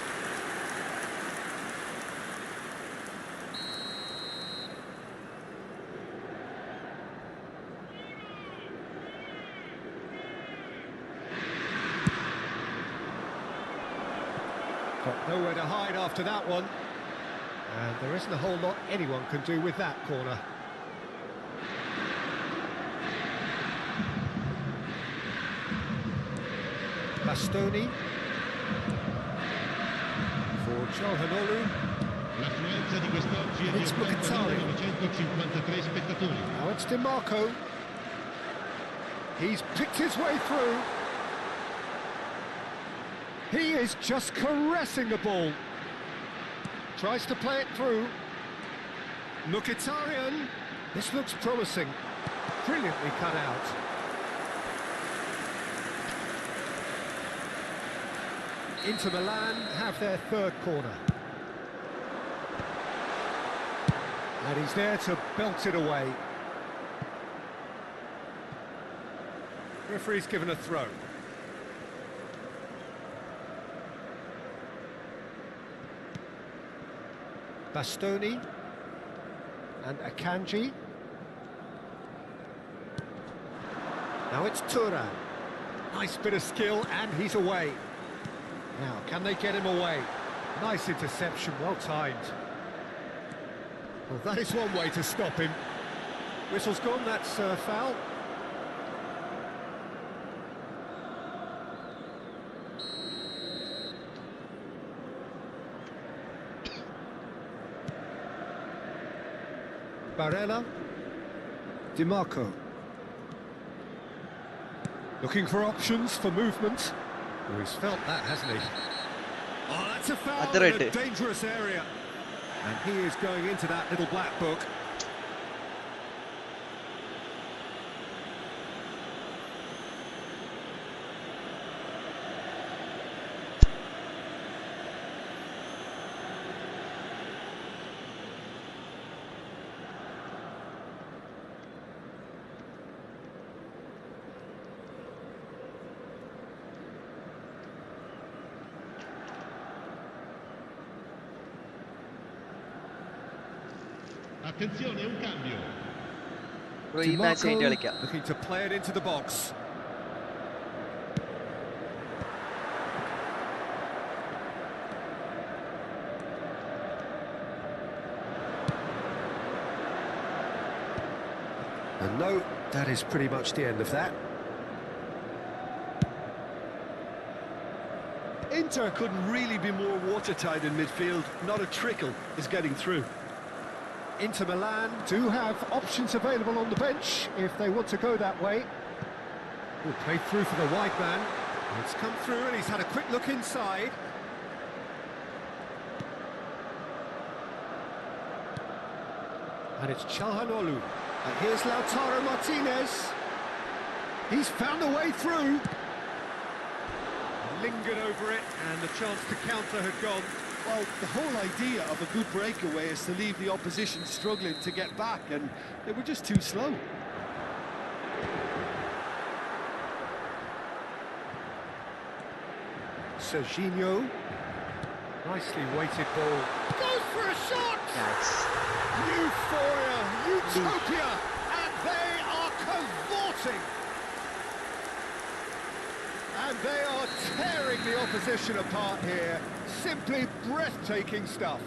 Got nowhere to hide after that one. And there isn't a whole lot anyone can do with that corner. Bastoni. For Çalhanoğlu. L'affluenza di quest'oggi è di It's Mkhitaryan. 80.953 spettatori. Now it's DiMarco. He's picked his way through. He is just caressing the ball. Tries to play it through. Mkhitaryan. This looks promising. Brilliantly cut out. Inter Milan have their third corner. And he's there to belt it away. Referee's given a throw. Bastoni and Akanji. Now it's Turan. Nice bit of skill and he's away. Now, can they get him away? Nice interception, well timed. Well, that is one way to stop him. Whistle's gone, that's foul. Barella. DiMarco. Looking for options for movement. Oh, he's felt that, hasn't he? Oh, that's a foul in a dangerous area. And he is going into that little black book. Attenzione, un cambio. DiMarco looking to play it into the box. And no, that is pretty much the end of that. Inter couldn't really be more watertight in midfield. Not a trickle is getting through. Inter Milan do have options available on the bench if they want to go that way. Will play through for the wide man. It's come through and he's had a quick look inside. And it's Çalhanoğlu. And here's Lautaro Martinez. He's found a way through. Lingered over it and the chance to counter had gone. Well, the whole idea of a good breakaway is to leave the opposition struggling to get back, and they were just too slow. Serginho. Nicely weighted ball. Goes for a shot! Nice. Euphoria, utopia, and they are cavorting. They are tearing the opposition apart here. Simply breathtaking stuff.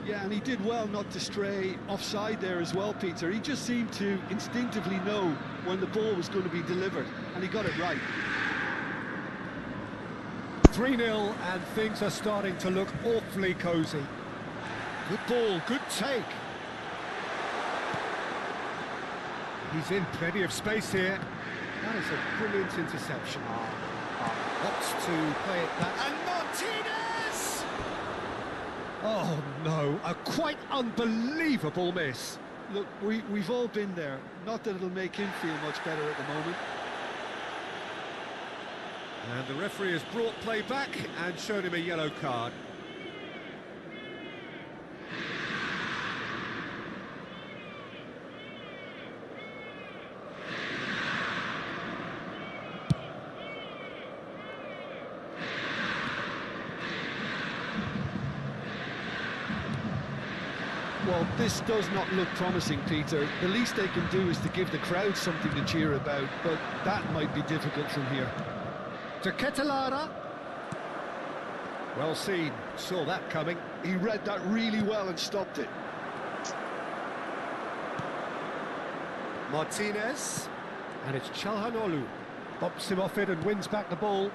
Yeah, and he did well not to stray offside there as well, Peter. He just seemed to instinctively know when the ball was going to be delivered, and he got it right. 3-0, and things are starting to look awfully cosy. Good ball, good take. He's in plenty of space here. That is a brilliant interception. Opts to play it back. And Martinez! Oh no, a quite unbelievable miss. Look, we've all been there. Not that it'll make him feel much better at the moment. And the referee has brought play back and showed him a yellow card. Well, this does not look promising, Peter. The least they can do is to give the crowd something to cheer about, but that might be difficult from here. To Ketelara. Well seen, saw that coming. He read that really well and stopped it. Martinez. And it's Çalhanoğlu. Bops him off it and wins back the ball.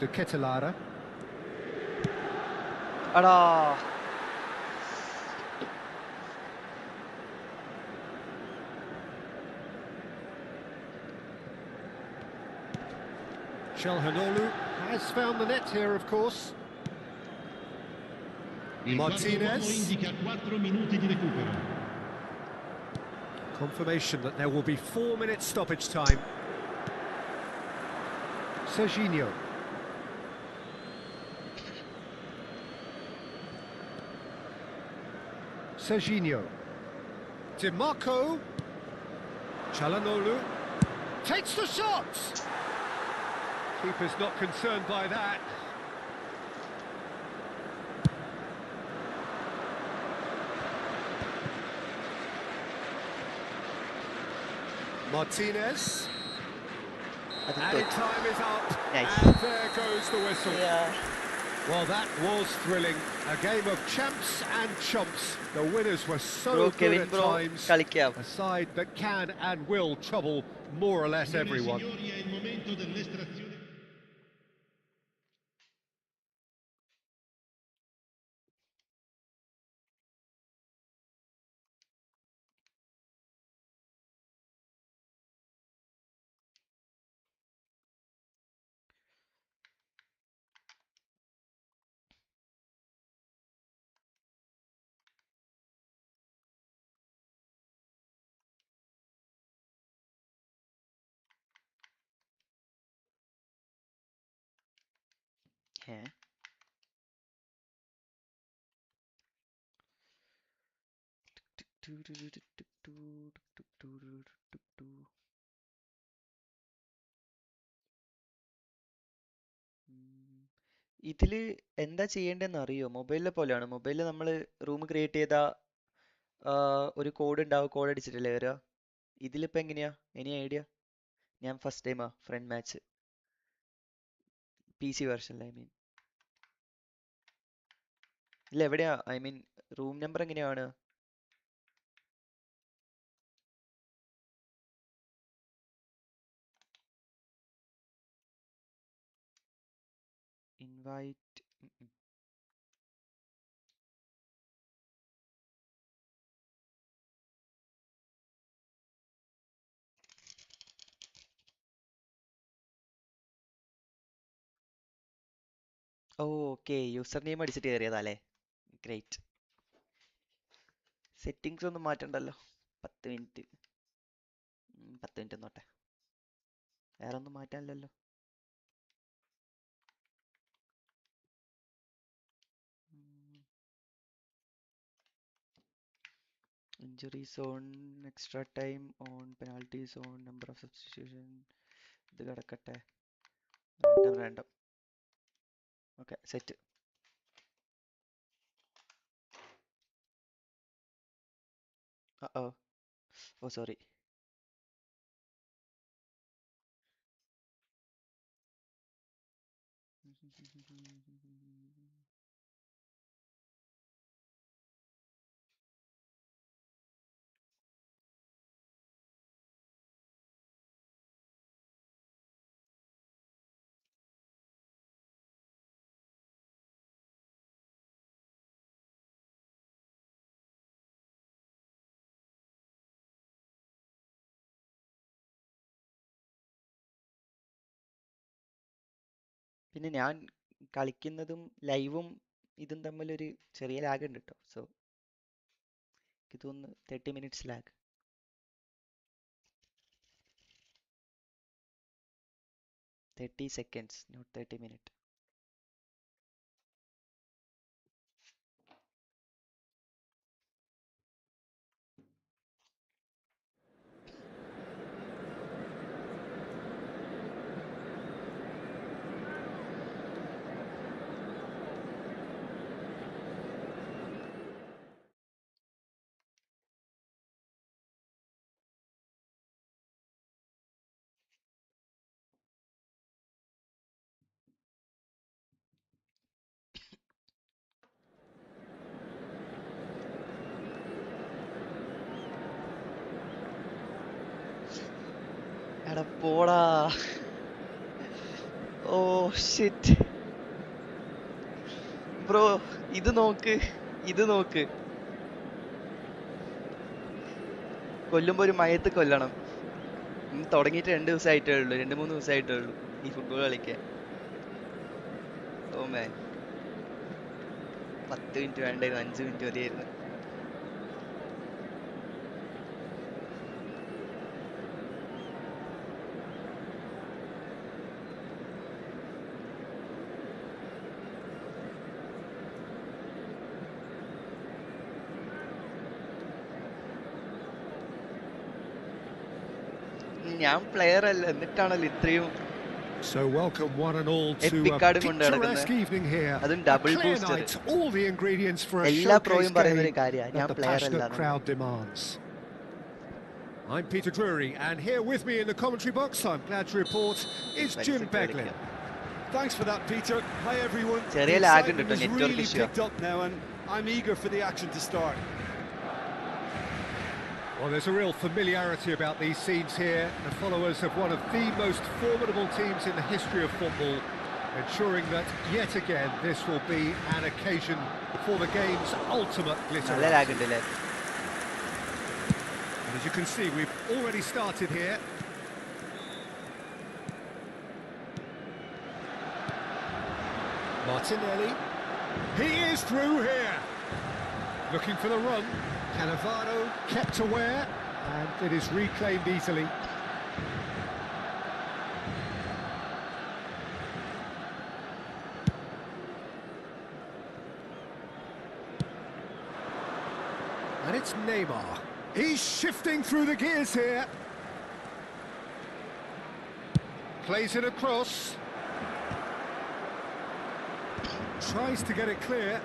To Ketelara. Ada. Çalhanoğlu has found the net here, of course. Il Martinez. quarto uomo indica 4 minuti di recupero. Confirmation that there will be 4 minutes stoppage time. Serginho. Serginho. DiMarco. Çalhanoğlu takes the shot. Keeper's not concerned by that. Martinez. Added time is up. Nice. And there goes the whistle. Yeah. Well, that was thrilling. A game of champs and chumps. The winners were so Bro, good Kevin, at bro, times. കളിക്കാം. A side that can and will trouble more or less Signore e everyone. signori, è il momento dell'estrazione. ഏ? ഇതില് എന്താ ചെയ്യേണ്ടതെന്ന് അറിയോ? മൊബൈലിലെ പോലെയാണ്. മൊബൈലിൽ നമ്മൾ room create ചെയ്ത ഒരു കോഡ് ഉണ്ടാവും, കോഡ് അടിച്ചിട്ടല്ലേ വരിക. ഇതിലിപ്പോ എങ്ങനെയാ? Any idea? ഞാൻ ഫസ്റ്റ് ടൈമാ ഫ്രണ്ട് മാച്ച് PC വെർഷനിൽ. ഐ മീൻ ഇല്ല, എവിടെയാ? ഐ മീൻ റൂം നമ്പർ എങ്ങനെയാണ്? ഇൻവൈറ്റ്. ഓക്കെ, യൂസർ നെയിം അടിച്ചിട്ട് കയറിയതാല്ലേ. ഗ്രേറ്റ്. സെറ്റിങ്സ് ഒന്നും മാറ്റണ്ടല്ലോ. 10 മിനിറ്റ്. 10 മിനിറ്റ് നോട്ടെ. വേറെ ഒന്നും മാറ്റാനില്ലല്ലോ. Injury zone, extra time on, penalty zone, number of substitution. ഇത് കിടക്കട്ടെ. Random. Okay, set. Oh sorry. പിന്നെ ഞാൻ കളിക്കുന്നതും ലൈവും ഇതും തമ്മിലൊരു ചെറിയ ലാഗ് ഉണ്ട് കേട്ടോ. സോ എനിക്ക് തോന്നുന്നു 30 minutes lag. 30 seconds, not 30 minutes. എടാ പോടാ. ഓ ഷിറ്റ് ബ്രോ, ഇത് നോക്ക്, ഇത് നോക്ക്. കൊല്ലുമ്പോ ഒരു മയത്ത് കൊല്ലണം. തുടങ്ങിയിട്ട് 2 ദിവസമായിട്ടേ ഉള്ളൂ, 2-3 ദിവസമായിട്ടേ ഉള്ളൂ ഈ ഫുട്ബോൾ കളിക്കാൻ. ഓ മാൻ, 10 മിനിറ്റ് വേണ്ടായിരുന്നു, 5 മിനിറ്റ് മതിയായിരുന്നു. ഞാൻ പ്ലെയർ അല്ല, എന്നിട്ടാണല്ലോ ഇത്രയും So welcome one and all to EPIC a card കൊണ്ട് picturesque നടക്കുന്നത്. evening here. അതും A double clear booster. night, all the ingredients for a എല്ലാ showcase പ്രോയും പറയുന്ന ഒരു game കാര്യമാണ്, ഞാൻ that the പ്ലെയർ അല്ല. passionate crowd demands. I'm Peter Drury, and here with me in the commentary box, I'm glad to report, is Jim Beglin. Thanks for that, Peter. Hi, everyone. ചെറിയ The lag ഉണ്ട് excitement കേട്ടോ, has network really issue. picked up now, and I'm eager for the action to start. Well, there's a real familiarity about these scenes here. The followers of one of the most formidable teams in the history of football, ensuring that yet again this will be an occasion for the game's ultimate glitter. നല്ല lag ഉണ്ട് അല്ലേ? And as you can see, we've already started here. Martinelli. He is through here. Looking for the run. Cannavaro kept aware, and it is reclaimed easily. And it's Neymar. He's shifting through the gears here. Plays it across. Tries to get it clear.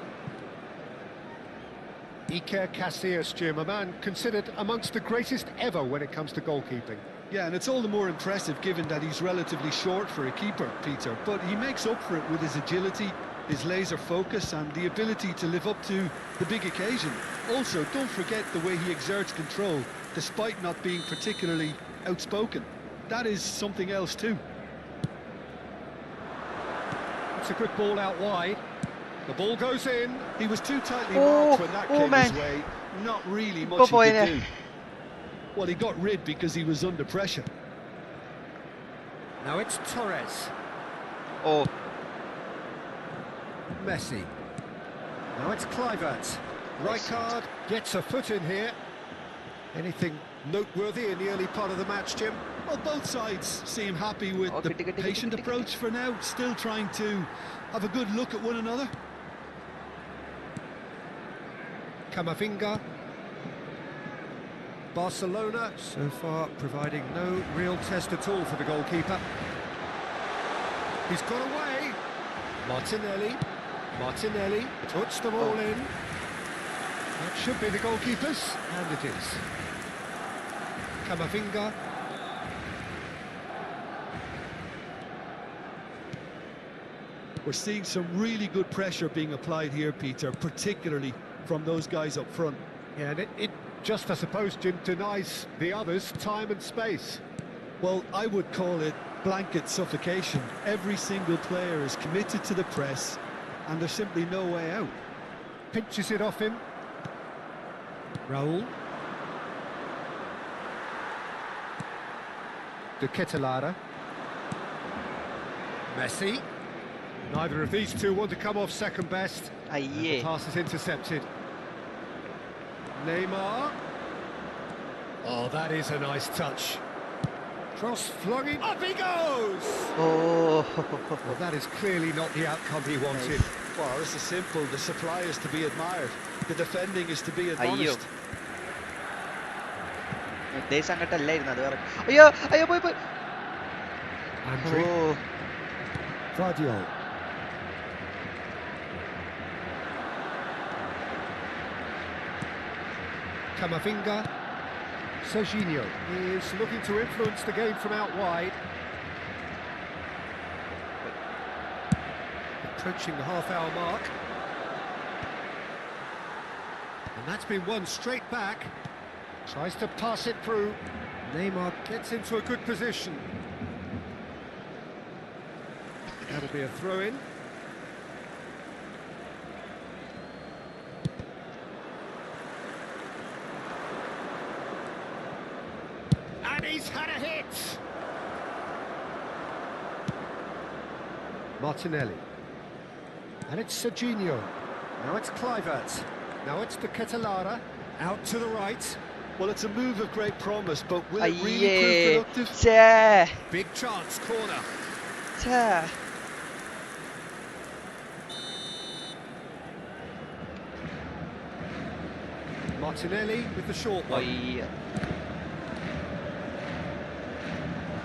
Iker Casillas, Jim, a man considered amongst the greatest ever when it comes to goalkeeping. Yeah, and it's all the more impressive given that he's relatively short for a keeper, Peter. But he makes up for it with his agility, his laser focus, and the ability to live up to the big occasion. Also, don't forget the way he exerts control, despite not being particularly outspoken. That is something else too. It's a good ball out wide. The ball goes in. He was too tightly marked when that came his way. Not really much he could do. Well, he got rid because he was under pressure. Now it's Torres. Oh, Messi. Now it's Kluivert. Rijkaard gets a foot in here. Anything noteworthy in the early part of the match, Jim? Well, both sides seem happy with Oh, the get. patient approach for now, still trying to have a good look at one another. Camavinga. Barcelona so far providing no real test at all for the goalkeeper. He's got away. Martinelli puts the ball in. That should be the goalkeeper's, and it is. Camavinga. We're seeing some really good pressure being applied here, Peter, particularly from those guys up front. Yeah, and it just, I suppose, Jim, denies the others time and space. Well, I would call it blanket suffocation. Every single player is committed to the press, and there's simply no way out. Pinches it off him. Raul. De Ketelare. Messi. Neither of these two want to come off second best. And അയ്യേ the pass is intercepted. Neymar. Oh, that is a nice touch. Cross flung in. Up he goes! Oh Well, that is clearly not the outcome he wanted. Well, this is simple. The supply is to be admired. The defending is to be അയ്യോ admonished. ഉദ്ദേശം അങ്ങോട്ടല്ലായിരുന്നു അത് വേറെ അയ്യോ അയ്യോ പോയി പോയി ഓ Andrew. Vardiol. Camavinga. Serginho is looking to influence the game from out wide. Approaching the half-hour mark. And that's been won straight back. Tries to pass it through. Neymar gets into a good position. That'll be a throw-in. And he's had a hit! Martinelli. And it's Serginho. Now it's Kluivert. Now it's the Ketelara. Out to the right. Well, it's a move of great promise, but will it really അയ്യേ prove productive? ഛേ Big chance, corner. ഛേ Martinelli with the short one. അയ്യ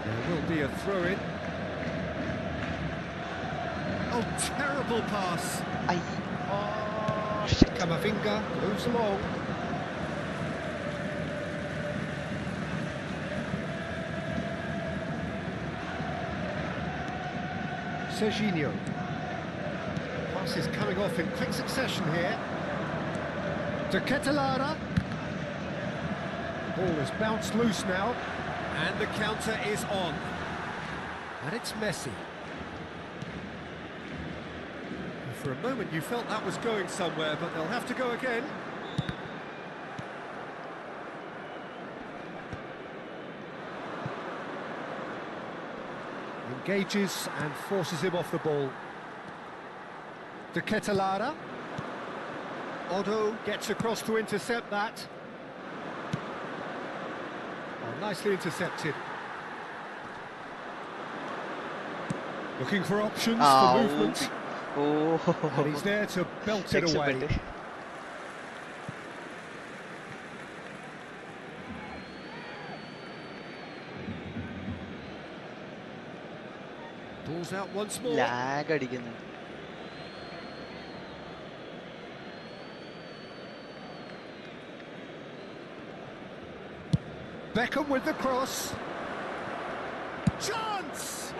There will be a throw-in. Oh, terrible pass. അയ്യ Camavinga goes along. Serginho. Pass is coming off in quick succession here. To Ketelara. Ball is bounced loose now. And the counter is on. And it's Messi. For a moment you felt that was going somewhere, but they'll have to go again. Engages and forces him off the ball. De Ketelara. Otto gets across to intercept that. Oh, nicely intercepted. Looking for options for ഔ movement. Oh And he's there to belt it away. രക്ഷപ്പെട്ട് Ball's out once more. Lag അടിക്കുന്നു Beckham with the cross. Chance!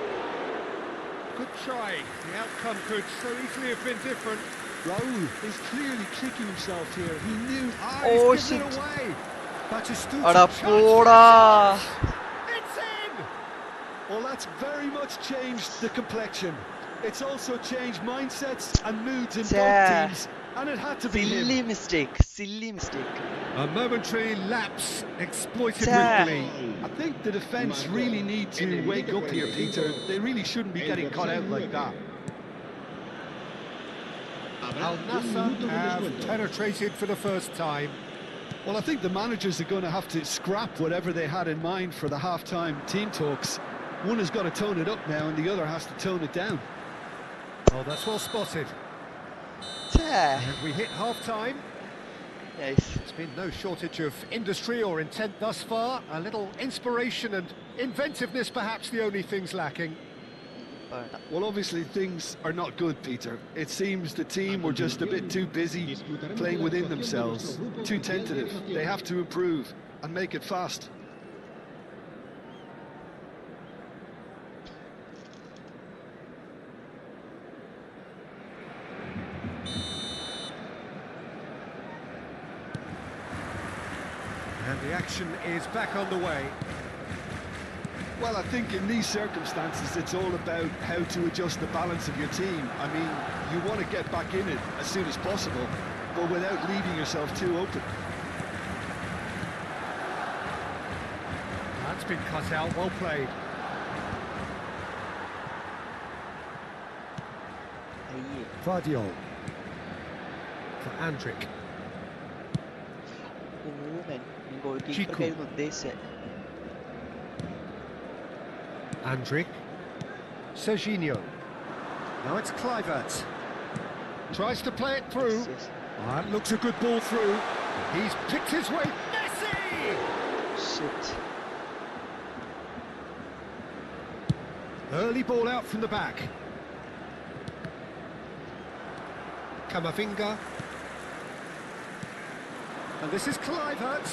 Good try. The outcome could so easily have been different. Raul is clearly kicking himself here. He knew. Oh, He's given it shit. away. Batistuta അടാ chance for പോടാ the It's in! Well, that's very much changed the complexion. It's also changed mindsets and moods in both ഛേ teams, and it had to be him. Silly mistake A momentary lapse exploited ഛേ with glee. I think the defence really need to wake up here, Peter. They really shouldn't be getting caught out like that. Al Nassr have penetrated for the first time. Well, I think the managers are going to have to scrap whatever they had in mind for the half-time team talks. One has got to tone it up now, and the other has to tone it down. Oh, that's well spotted. ഛേ And we hit half-time. Nice There's been no shortage of industry or intent thus far. A little inspiration and inventiveness, perhaps the only things lacking. വേണ്ട Well, obviously things are not good, Peter. It seems the team were just a bit too busy playing within themselves, too tentative. They have to improve and make it fast. And the action is back on the way. Well, I think in these circumstances, it's all about how to adjust the balance of your team. I mean, you want to get back in it as soon as possible, but without leaving yourself too open. That's been cut out, well played. Vardiol for Andric. Oh man, goal Chico. കീപ്പർക്കായിരുന്നു ഉദ്ദേശിച്ചത്. Andric. Serginho. Now it's Kluivert. Tries to play it through. Yes. That looks a good ball through. He's picked his way. Messi! Shit. Early ball out from the back. Camavinga. And this is Kluivert.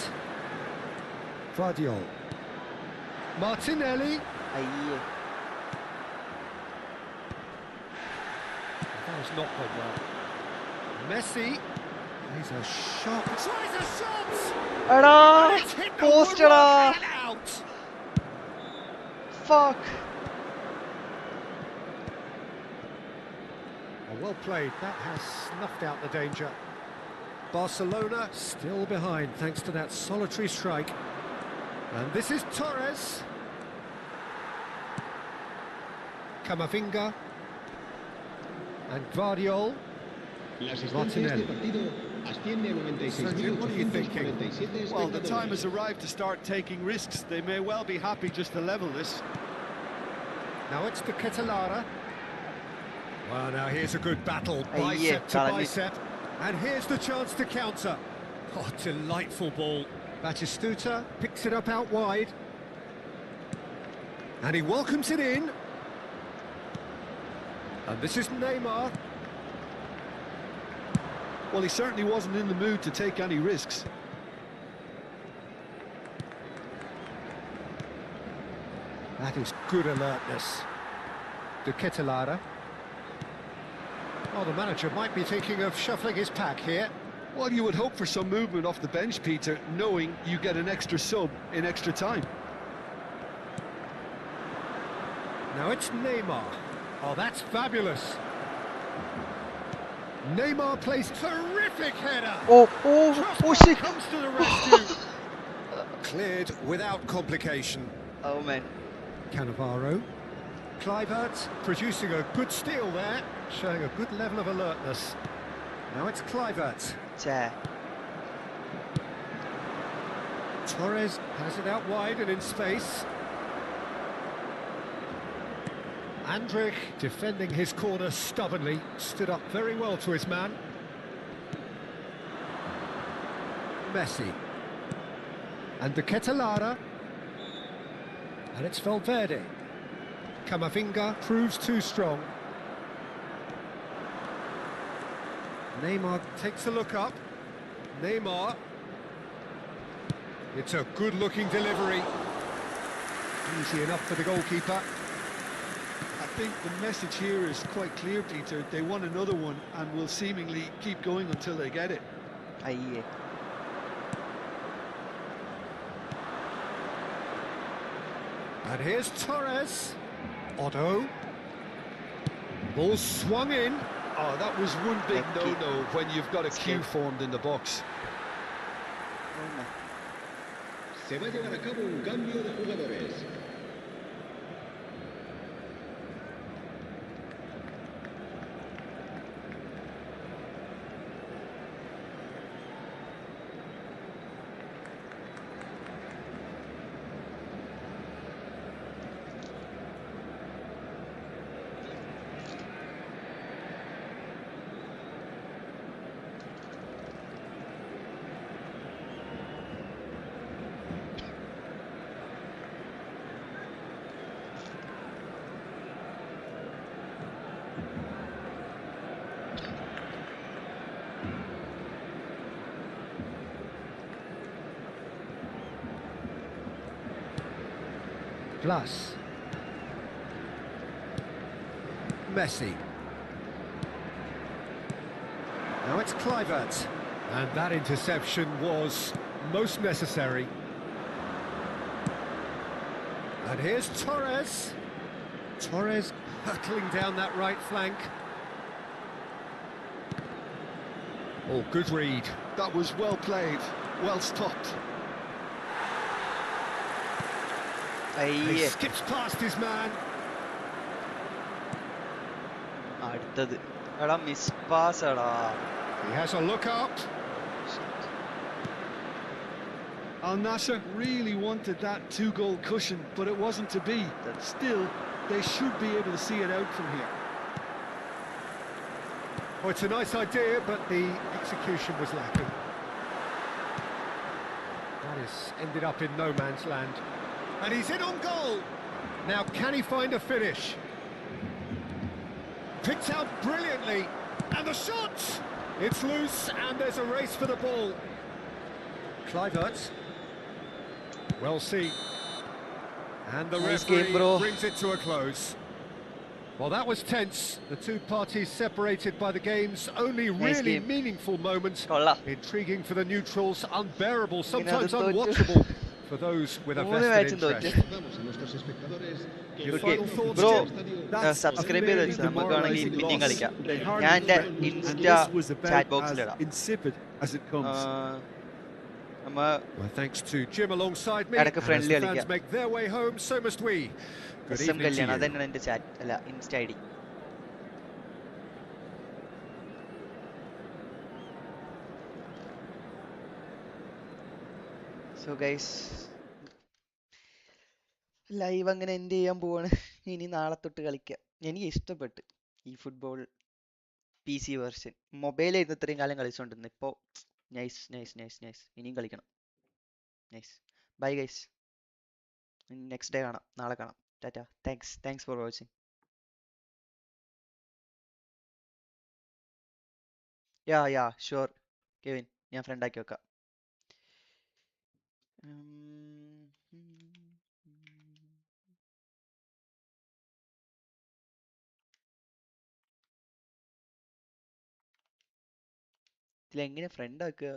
Vardiol. Martinelli. അയ്യേ. That was not played well. Messi. He's a shot. Tries a shot! എടാ It's hit the post woodwork എടാ. and out. Fuck. Well played. That has snuffed out the danger. Barcelona still behind thanks to that solitary strike. And this is Torres. Camavinga. And Vardiol. La asistencia de este partido asciende a 96.847. Well, the time has arrived to start taking risks. They may well be happy just to level this. Now it's the Catalara. Well, now here's a good battle, yeah, bicep to Kalani. bicep. And here's the chance to counter. Oh, delightful ball. Batistuta picks it up out wide. And he welcomes it in. And this is Neymar. Well, he certainly wasn't in the mood to take any risks. That is good alertness. De Ketelaere. Oh, the manager might be thinking of shuffling his pack here. Well, you would hope for some movement off the bench, Peter, knowing you get an extra sub in extra time. Now it's Neymar. Oh, that's fabulous. Neymar plays terrific header. Oh, oh, Crossbar oh shit. comes to the rescue. Cleared without complication. Oh man. Cannavaro. Kluivert producing a good steal there, showing a good level of alertness. Now it's Kluivert. ഛേ. Torres has it out wide and in space. Andric defending his corner stubbornly, stood up very well to his man. Messi. And De Ketelaere. And it's Valverde. Camavinga proves too strong. Neymar takes a look up. Neymar. It's a good-looking delivery. Easy enough for the goalkeeper. I think the message here is quite clear, Peter. They want another one and will seemingly keep going until they get it. അയ്യേ. And here's Torres. Otto. Ball swung in. Oh, that was one big Lucky. no-no when you've got a queue Escape. formed in the box. Oh man. Se va a llevar a cabo un cambio de jugadores. Plus. Messi. Now it's Kluivert. And that interception was most necessary. And here's Torres. Torres hurtling down that right flank. Oh, good read. That was well played, well stopped. He അയ്യേ. skips past his man. അടുത്തത്. എടാ miss pass എടാ. He has a look up. Al Nassr really wanted that two-goal cushion, but it wasn't to be. Still, they should be able to see it out from here. Oh, it's a nice idea, but the execution was lacking. That has ended up in no man's land. And he's in on goal. Now, can he find a finish? Picked out brilliantly. And the shot! It's loose, and there's a race for the ball. Kluivert. Well seen. And the Nice game, referee bro. brings it to a close. Well, that was tense. The two parties separated by the game's only Nice really game. meaningful moment. കൊള്ളാം. Intriguing for the neutrals, unbearable, sometimes തോറ്റു. unwatchable for those with a മൂന്ന് vested മാച്ചും തോറ്റ്. interest. Recordamos a nuestros espectadores que Your el Okay, final thoughts, bro. Jim? That's subscribe a ചെയ്ത് very വെച്ചു. നമുക്ക് വേണമെങ്കിൽ demoralising പിന്നെയും loss. കളിക്കാം. They hardly ഞാൻ എൻ്റെ threatened, and insta this was about chat as ബോക്സിലിടാം. insipid as it comes. നമ്മ Well, thanks to Jim alongside me, ഇടയ്ക്ക് and as friendly the fans കളിക്കാം. make their way home, so must we. Good SM evening to കല്യാണം you. അതന്നെയാണ് എൻ്റെ chat അല്ല insta I D. So guys live അങ്ങനെ end ചെയ്യാൻ പോവാണ്. ഇനി നാളെ തൊട്ട് കളിക്കാം. എനിക്ക് ഇഷ്ടപ്പെട്ട് ഈ ഫുട്ബോൾ PC വേർഷൻ. മൊബൈലായിരുന്നു ഇത്രയും കാലം കളിച്ചുകൊണ്ടിരുന്നത്. ഇപ്പോൾ നൈസ് നൈസ് നൈസ് നൈസ്. ഇനിയും കളിക്കണം. Nice. Bye guys. Next day കാണാം. നാളെ കാണാം. Tata. Thanks for watching. Yeah sure Kevin, ഞാൻ ഫ്രണ്ടാക്കി വെക്കാം. ഇതിലെങ്ങനെ ഫ്രണ്ട് ആക്കുക?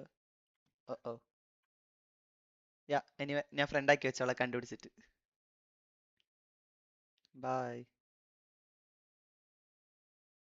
ഓ യാ എനിവേ ഞാൻ ഫ്രണ്ടാക്കി വെച്ചോളാം കണ്ടുപിടിച്ചിട്ട്. ബൈ.